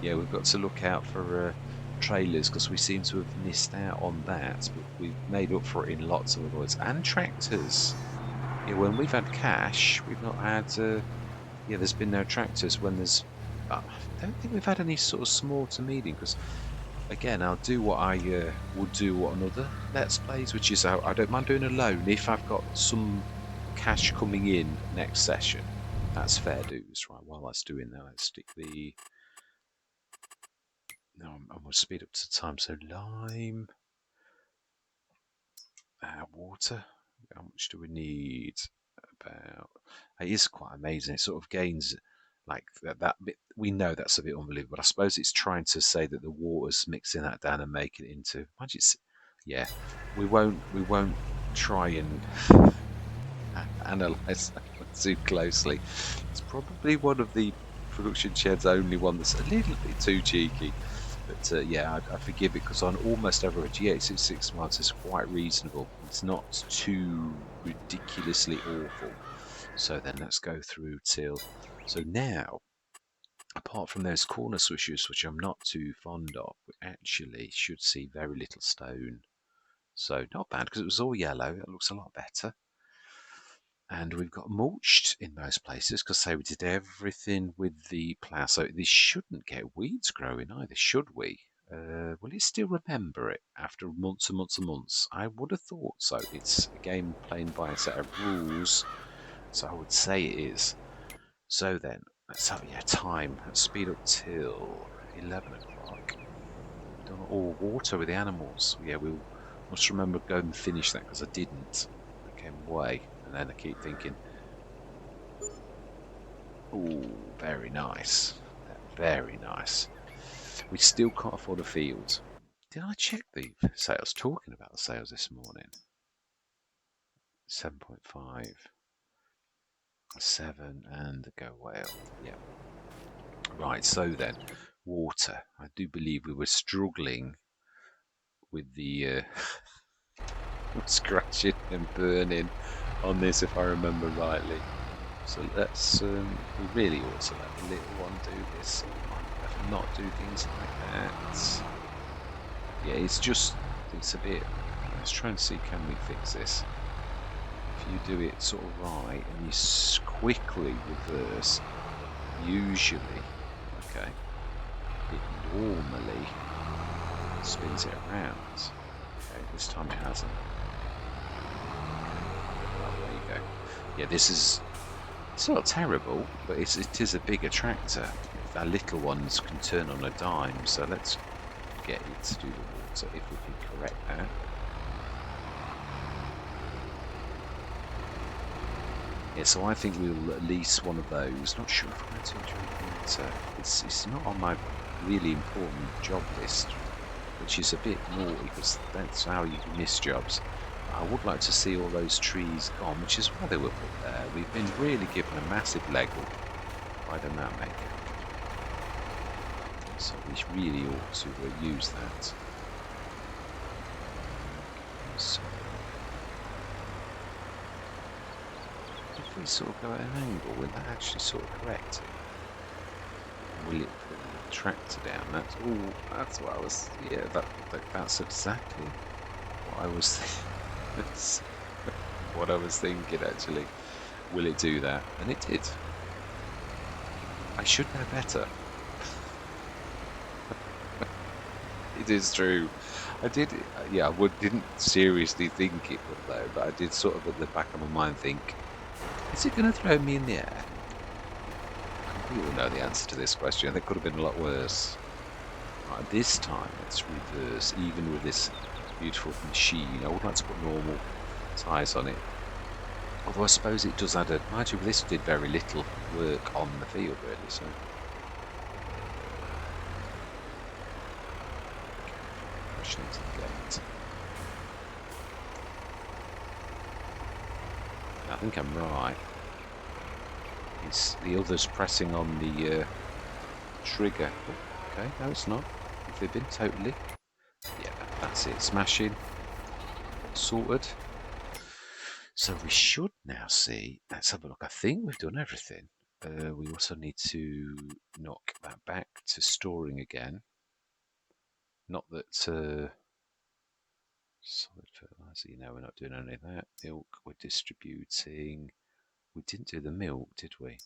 Yeah, we've got to look out for trailers because we seem to have missed out on that, but we've made up for it in lots of other words. And tractors. Yeah, when we've had cash, we've not had. Yeah, there's been no tractors when there's. I don't think we've had any sort of small to medium because, again, I'll do what I would do on other Let's Plays, which is I don't mind doing a loan if I've got some cash coming in next session. That's fair dues, right? While that's doing that, let's stick the. No, I'm going to speed up to time. So lime, water. How much do we need? About. It is quite amazing. It sort of gains like that bit. We know that's a bit unbelievable. I suppose it's trying to say that the water's mixing that down and making it into. Yeah, we won't try and analyze that one too closely. It's probably one of the production shed's only one that's a little bit too cheeky. But yeah, I forgive it because on almost every GH in 6 months is quite reasonable. It's not too ridiculously awful. So then let's go through till. So now, apart from those corner swishers, which I'm not too fond of, we actually should see very little stone. So not bad because it was all yellow. It looks a lot better. And we've got mulched in most places because say we did everything with the plough. So this shouldn't get weeds growing either, should we? Will it still remember it after months and months and months? I would have thought so. It's a game playing by a set of rules, so I would say it is. So then, let's have time. Let's speed up till 11 o'clock. Done all water with the animals. Yeah, we must remember to go and finish that because I didn't. I came away, and then I keep thinking, oh, very nice. Very nice. We still can't afford a field. Did I check the sales? Talking about the sales this morning. 7.5. 7 and go whale. Yeah. Right, so then, water. I do believe we were struggling with the scratching and burning on this, if I remember rightly. So let's, we really ought to let the little one do this. Not do things like that. Yeah, it's a bit. Let's try and see, can we fix this? If you do it sort of right and you quickly reverse, usually, okay, it normally spins it around. Okay, this time it hasn't. There you go. Yeah, it's not terrible, but it is a bigger tractor. Our little ones can turn on a dime, so let's get it to do the water if we can correct that. Yeah, so I think we'll lease one of those. Not sure if I'm going to enjoy water. It's not on my really important job list, which is a bit naughty because that's how you miss jobs. I would like to see all those trees gone, which is why they were put there. We've been really given a massive leg up by the map maker. So we really ought to use that. So if we sort of go at an angle, will that actually sort of correct it? Will it put the tractor down? That's what I was. Yeah, that's exactly what I was thinking. What I was thinking actually. Will it do that? And it did. I should know better. It is true. I did. Yeah, didn't seriously think it would though, but I did sort of at the back of my mind think, is it going to throw me in the air? We all know the answer to this question. That could have been a lot worse. Right, this time let's reverse, even with this beautiful machine. I would like to put normal tyres on it. Although I suppose it does add a... Mind you, this did very little work on the field, really, so... Crashing into the gate. I think I'm right. It's the others pressing on the trigger. Oh, okay, no it's not. They've been totally. Yeah, that's it. Smashing. Sorted. So we should now see. Let's have a look. I think we've done everything. We also need to knock that back to storing again. Not that solid fertilizer, you know, we're not doing any of that. Milk, we're distributing. We didn't do the milk, did we?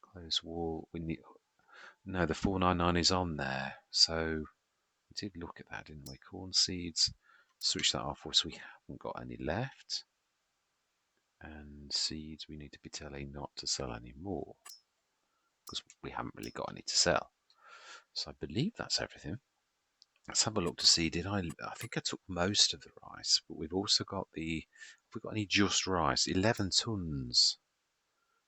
Close wall. We need. No, the 499 is on there. So we did look at that, didn't we? Corn seeds. Switch that off, so we haven't got any left. And seeds, we need to be telling not to sell any more because we haven't really got any to sell. So I believe that's everything. Let's have a look to see. I think I took most of the rice, but we've also got the. Have we got any just rice? 11 tons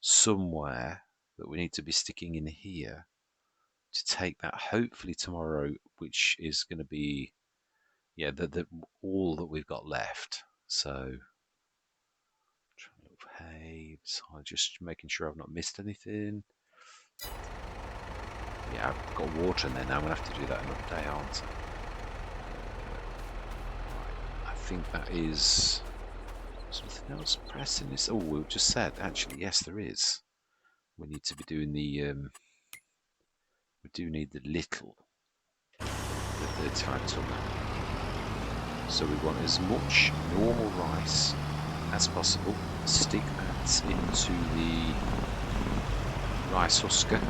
somewhere that we need to be sticking in here to take that hopefully tomorrow, which is going to be, yeah, all that we've got left. So trying to look for hay. So just making sure I've not missed anything. Yeah, I've got water in there now. I'm going to have to do that another day, aren't I? I think that is something else pressing this. Oh, we've just said, actually, yes, there is. We need to be doing the, we do need the little, the 35 ton. So we want as much normal rice as possible. Stick that into the rice husker.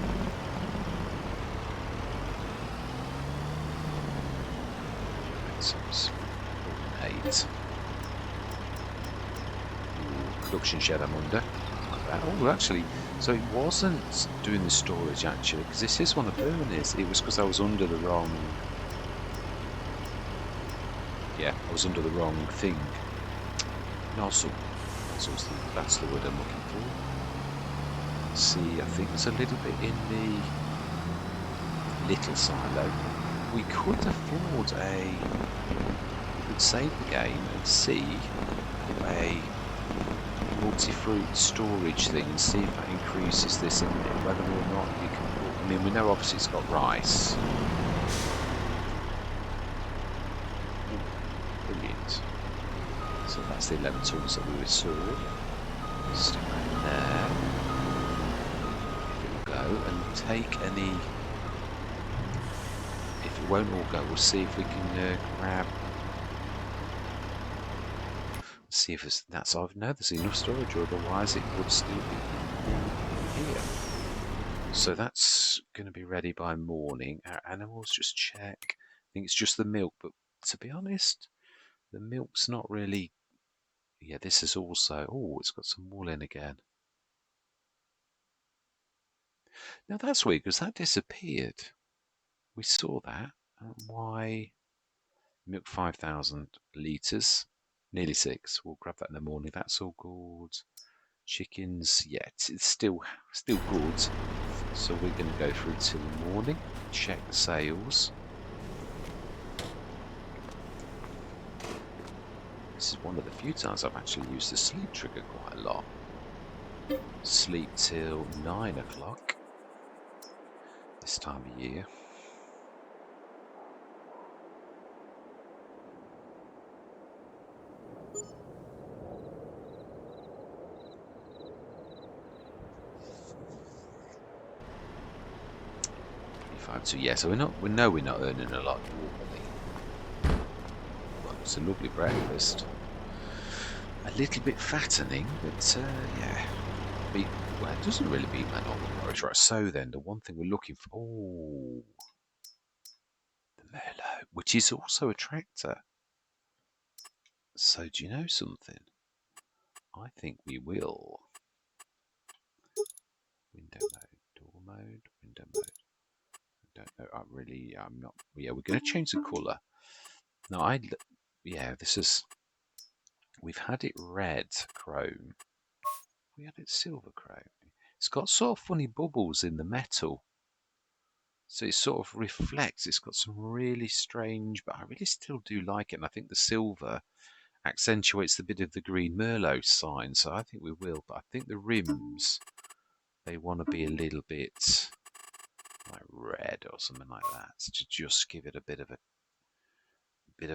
So it's 8. Production shed I'm under. Oh, actually, so it wasn't doing the storage actually, because this is one of Bernie's. It was because I was under the wrong. Yeah, I was under the wrong thing. Nozzle. That's the word I'm looking for. Let's see, I think there's a little bit in the little silo. We could afford a. We could save the game and see a multi-fruit storage thing and see if that increases this and whether or not you can put. I mean, we know obviously it's got rice. Brilliant. So that's the 11 tons that we restored. Stick that in there. It will go and take any. If it won't all go, we'll see if we can grab. See if it's, that's all. No, there's enough storage, or otherwise it would still be here. So that's going to be ready by morning. Our animals, just check. I think it's just the milk, but to be honest, the milk's not really. Yeah, this is also. Oh, it's got some wool in again. Now that's weird because that disappeared. We saw that. Why? Milk 5,000 litres, nearly 6. We'll grab that in the morning. That's all good. Chickens, yeah, it's still good. So we're going to go through till the morning, check sales. This is one of the few times I've actually used the sleep trigger quite a lot. Sleep till 9 o'clock this time of year. So yeah, so we know we're not earning a lot normally. Well, it's a lovely breakfast. A little bit fattening, but yeah. Well, it doesn't really beat my normal porridge, right? So then, the one thing we're looking for, oh, the Merlot, which is also a tractor. So do you know something? I think we will. Window mode, door window mode. I don't know. I'm not. Yeah, we're going to change the colour. No, yeah, this is. We've had it red chrome. We had it silver chrome. It's got sort of funny bubbles in the metal. So it sort of reflects. It's got some really strange, but I really still do like it. And I think the silver accentuates the bit of the green Merlot sign. So I think we will. But I think the rims, they want to be a little bit like red or something like that to just give it a bit of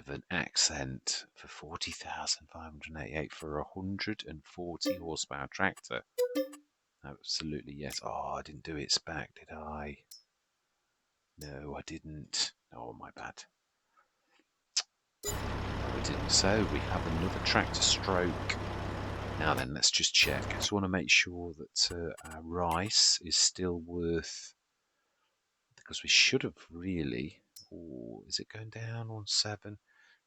an accent for 40,588 for a 140 horsepower tractor. Absolutely yes. Oh, I didn't do its back, did I? No, I didn't. Oh, my bad. We didn't. So we have another tractor stroke. Now then, let's just check. I just want to make sure that our rice is still worth, because we should have really. Oh, is it going down on 7?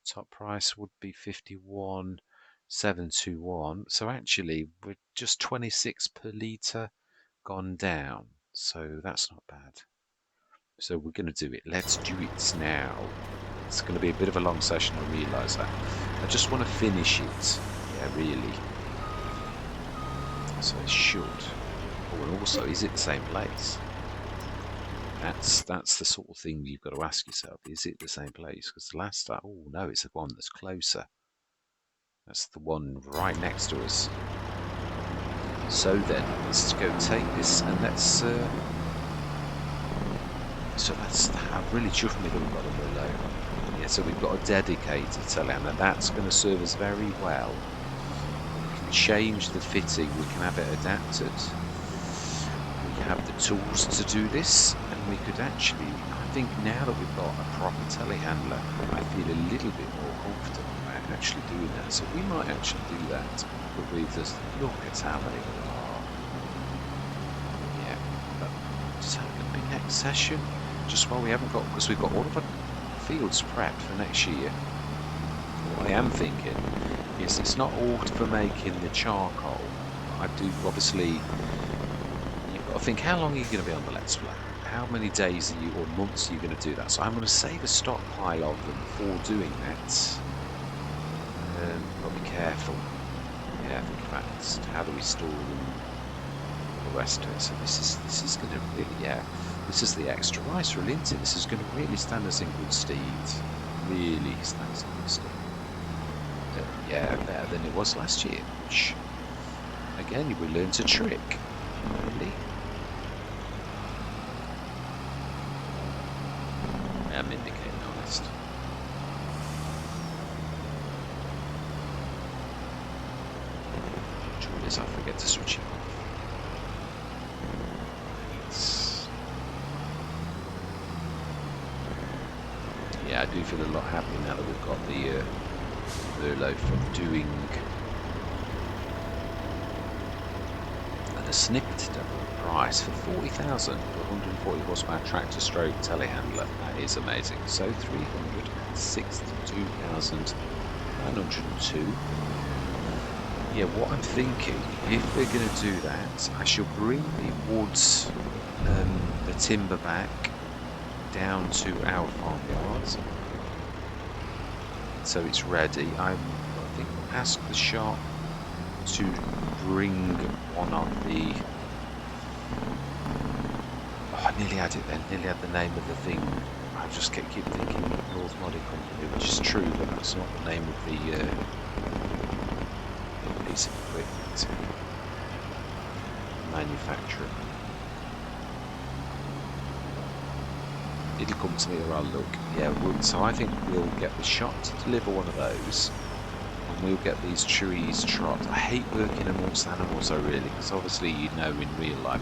Top price would be 51,721. So actually, we're just 26 per litre gone down. So that's not bad. So we're going to do it. Let's do it now. It's going to be a bit of a long session, I realise that. I just want to finish it. Yeah, really. So it should. Oh, and also, is it the same place? That's the sort of thing you've got to ask yourself. Is it the same place? Because the last time, oh no, it's the one that's closer. That's the one right next to us. So then, let's go take this and let's. I've really chuffed me that we've got a Merlot. Yeah, so we've got a dedicated telehandler, and that's going to serve us very well. We can change the fitting, we can have it adapted. We have the tools to do this, and we could actually, I think now that we've got a proper telehandler, I feel a little bit more comfortable about actually doing that. So we might actually do that, but we just look at how many there are. Yeah, but is that going to be next session? Just while we haven't got, because we've got all of our fields prepped for next year. What I am thinking is it's not all for making the charcoal. I do, obviously, you've got to think, how long are you going to be on the Let's Play? How many days are you, or months are you going to do that? So I'm going to save a stockpile of them for doing that. But be careful. Yeah, think about it. How do we store them? The rest of it. So this is going to really, yeah. This is the extra rice really, isn't it? This is going to really stand us in good stead. Really stand us in good stead. Yeah, better than it was last year, which, again, we learned a trick. Really. I'm indicating honest. Trouble is, I forget to switch it off. Yeah, I do feel a lot happier now that we've got the Merlot from doing and a snippet of the price for 40,000 for 140 horsepower tractor stroke telehandler. That is amazing. So 362,902. Yeah, what I'm thinking, if we're going to do that, I shall bring the woods, the timber back down to our farmyards, so it's ready. I think ask the shop to bring one of the. Oh, I nearly had it then. Nearly had the name of the thing. I just keep thinking North Modding Company, which is true, but that's not the name of the piece of equipment. Manufacturer. It'll come to me or I'll look. Yeah, so I think we'll get the shop to deliver one of those, and we'll get these trees trot. I hate working amongst animals though, really, because obviously you know in real life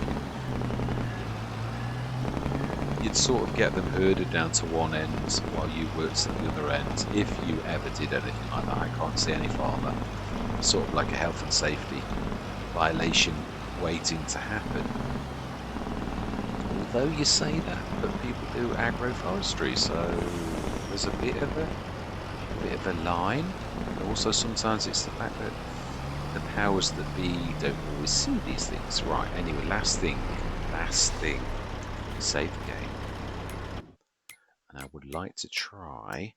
you'd sort of get them herded down to one end while you worked at the other end, if you ever did anything like that. I can't see any farmer. Sort of like a health and safety violation waiting to happen. Although you say that, but people do agroforestry, so there's a bit of a line. And also sometimes it's the fact that the powers that be don't always see these things. Right, anyway, last thing. save the game. And I would like to try,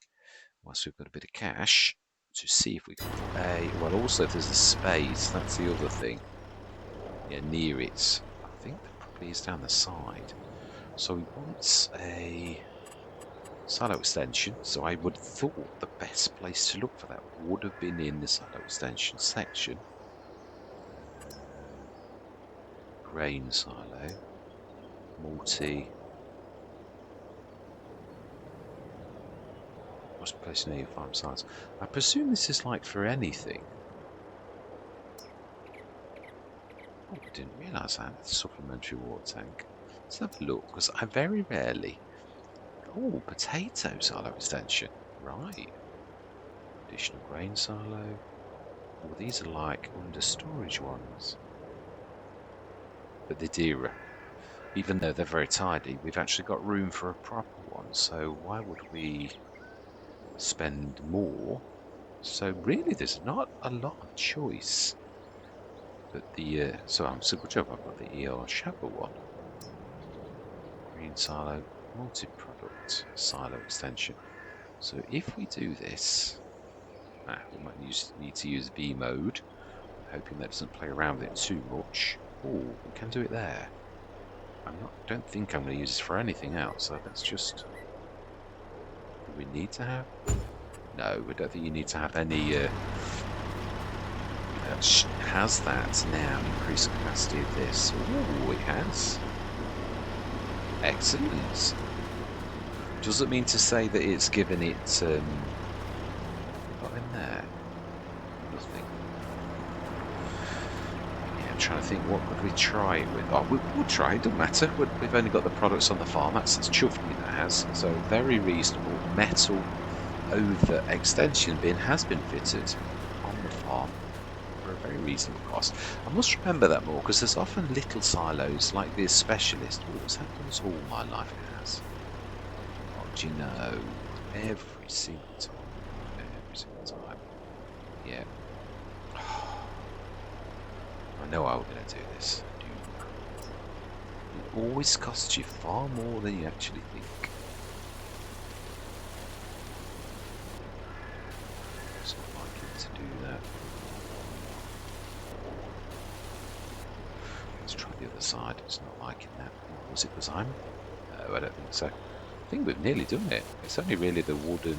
whilst we've got a bit of cash, to see if we can put a... Well, also if there's a space, that's the other thing. Yeah, near it. I think there probably is down the side. So we want a silo extension. So I would have thought the best place to look for that would have been in the silo extension section. Grain silo. Multi. Must be placed near your farm sites. I presume this is like for anything. Oh, I didn't realise that. It's a supplementary water tank. Let's have a look, because I very rarely... Oh, potato silo extension. Right. Additional grain silo. Oh, these are like under storage ones. But they're dearer. Even though they're very tidy, we've actually got room for a proper one. So why would we spend more? So really, there's not a lot of choice. But the so I'm so good job. I've got the ER Shabba one. Green silo, multi-product silo extension. So if we do this, we might need to use V mode. Hoping that doesn't play around with it too much. Oh, we can do it there. Don't think I'm going to use this for anything else. So let's just. Do we need to have? No, we don't think you need to have any. Has that now increased capacity of this? Oh, it has. Excellent. Does it mean to say that it's given it? Got in there. Nothing. Yeah, I'm trying to think. What could we try it with? Oh, we'll try. It doesn't matter. We've only got the products on the farm. That's chuffed me. That has. So very reasonable. Metal over extension bin has been fitted on the farm for a very reasonable cost. I must remember that more because there's often little silos like this specialist. Oh, it's happens all my life. It has. What do you know? Every single time. Every single time. Yeah. I know how we're going to do this. It always costs you far more than you actually think. It's not likely to do that. Let's try the other side. It's not liking that. Was it because I'm? No, I don't think so. I think we've nearly done it. It's only really the wooden.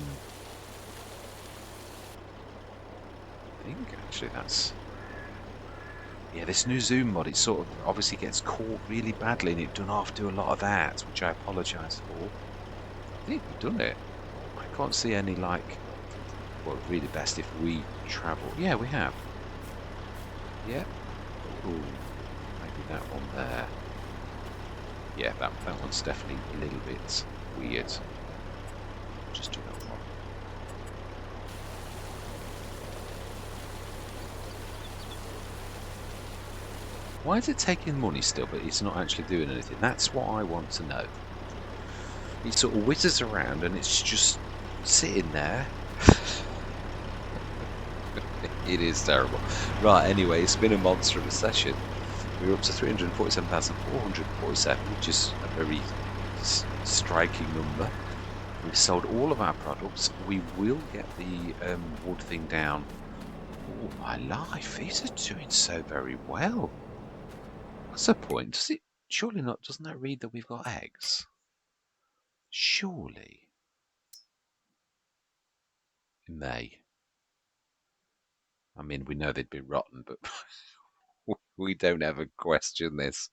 I think actually that's. Yeah, this new zoom mod, it sort of obviously gets caught really badly and it doesn't have to do a lot of that, which I apologise for. I think we've done it. I can't see any like, well, really best if we travel. Yeah, we have. Yeah. Ooh, maybe that one there. Yeah, that one's definitely a little bit weird. Just do that one. Why is it taking money still, but it's not actually doing anything? That's what I want to know. It sort of whizzes around and it's just sitting there. It is terrible. Right, anyway, it's been a monster of a session. We're up to 347,447, which is a very striking number. We've sold all of our products. We will get the wood thing down. Oh, my life. These are doing so very well. What's the point? Does it surely not? Doesn't that read that we've got eggs? Surely. In May. I mean, we know they'd be rotten, but we don't ever question this.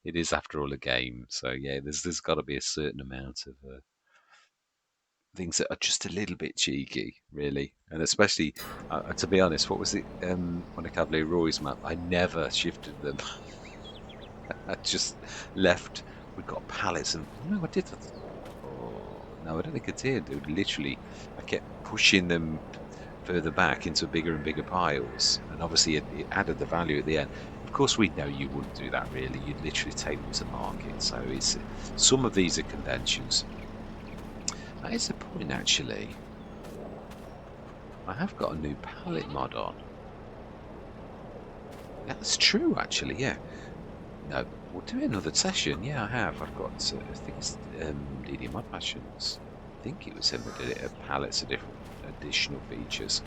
It is, after all, a game. So yeah, there's got to be a certain amount of things that are just a little bit cheeky, really. And especially, to be honest, what was it on a Cavalier Roy's map? I never shifted them. I just left. We got pallets, and no, I did. Oh, no, I don't think I did. It would literally, I kept pushing them further back into bigger and bigger piles, and obviously it added the value at the end. Of course, we know you wouldn't do that. Really, you'd literally take them to market. So it's some of these are conventions. That is the point, actually. I have got a new palette mod on. That's true, actually. Yeah. No, We'll do another session. Yeah, I have. I've got, I think it's leading my passions. I think it was him that did it. Palettes of different additional features.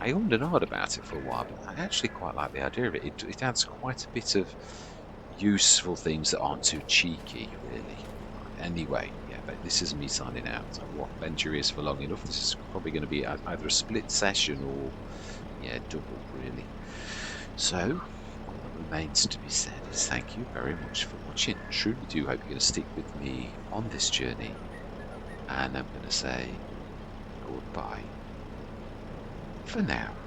I ummed and ahed about it for a while, but I actually quite like the idea of it. It adds quite a bit of useful things that aren't too cheeky, really. Right, anyway, yeah, but this is me signing out. I won't venture ears for long enough. This is probably going to be either a split session or, yeah, double, really. So, all that remains to be said is thank you very much for watching. Truly do hope you're going to stick with me on this journey. And I'm going to say goodbye for now.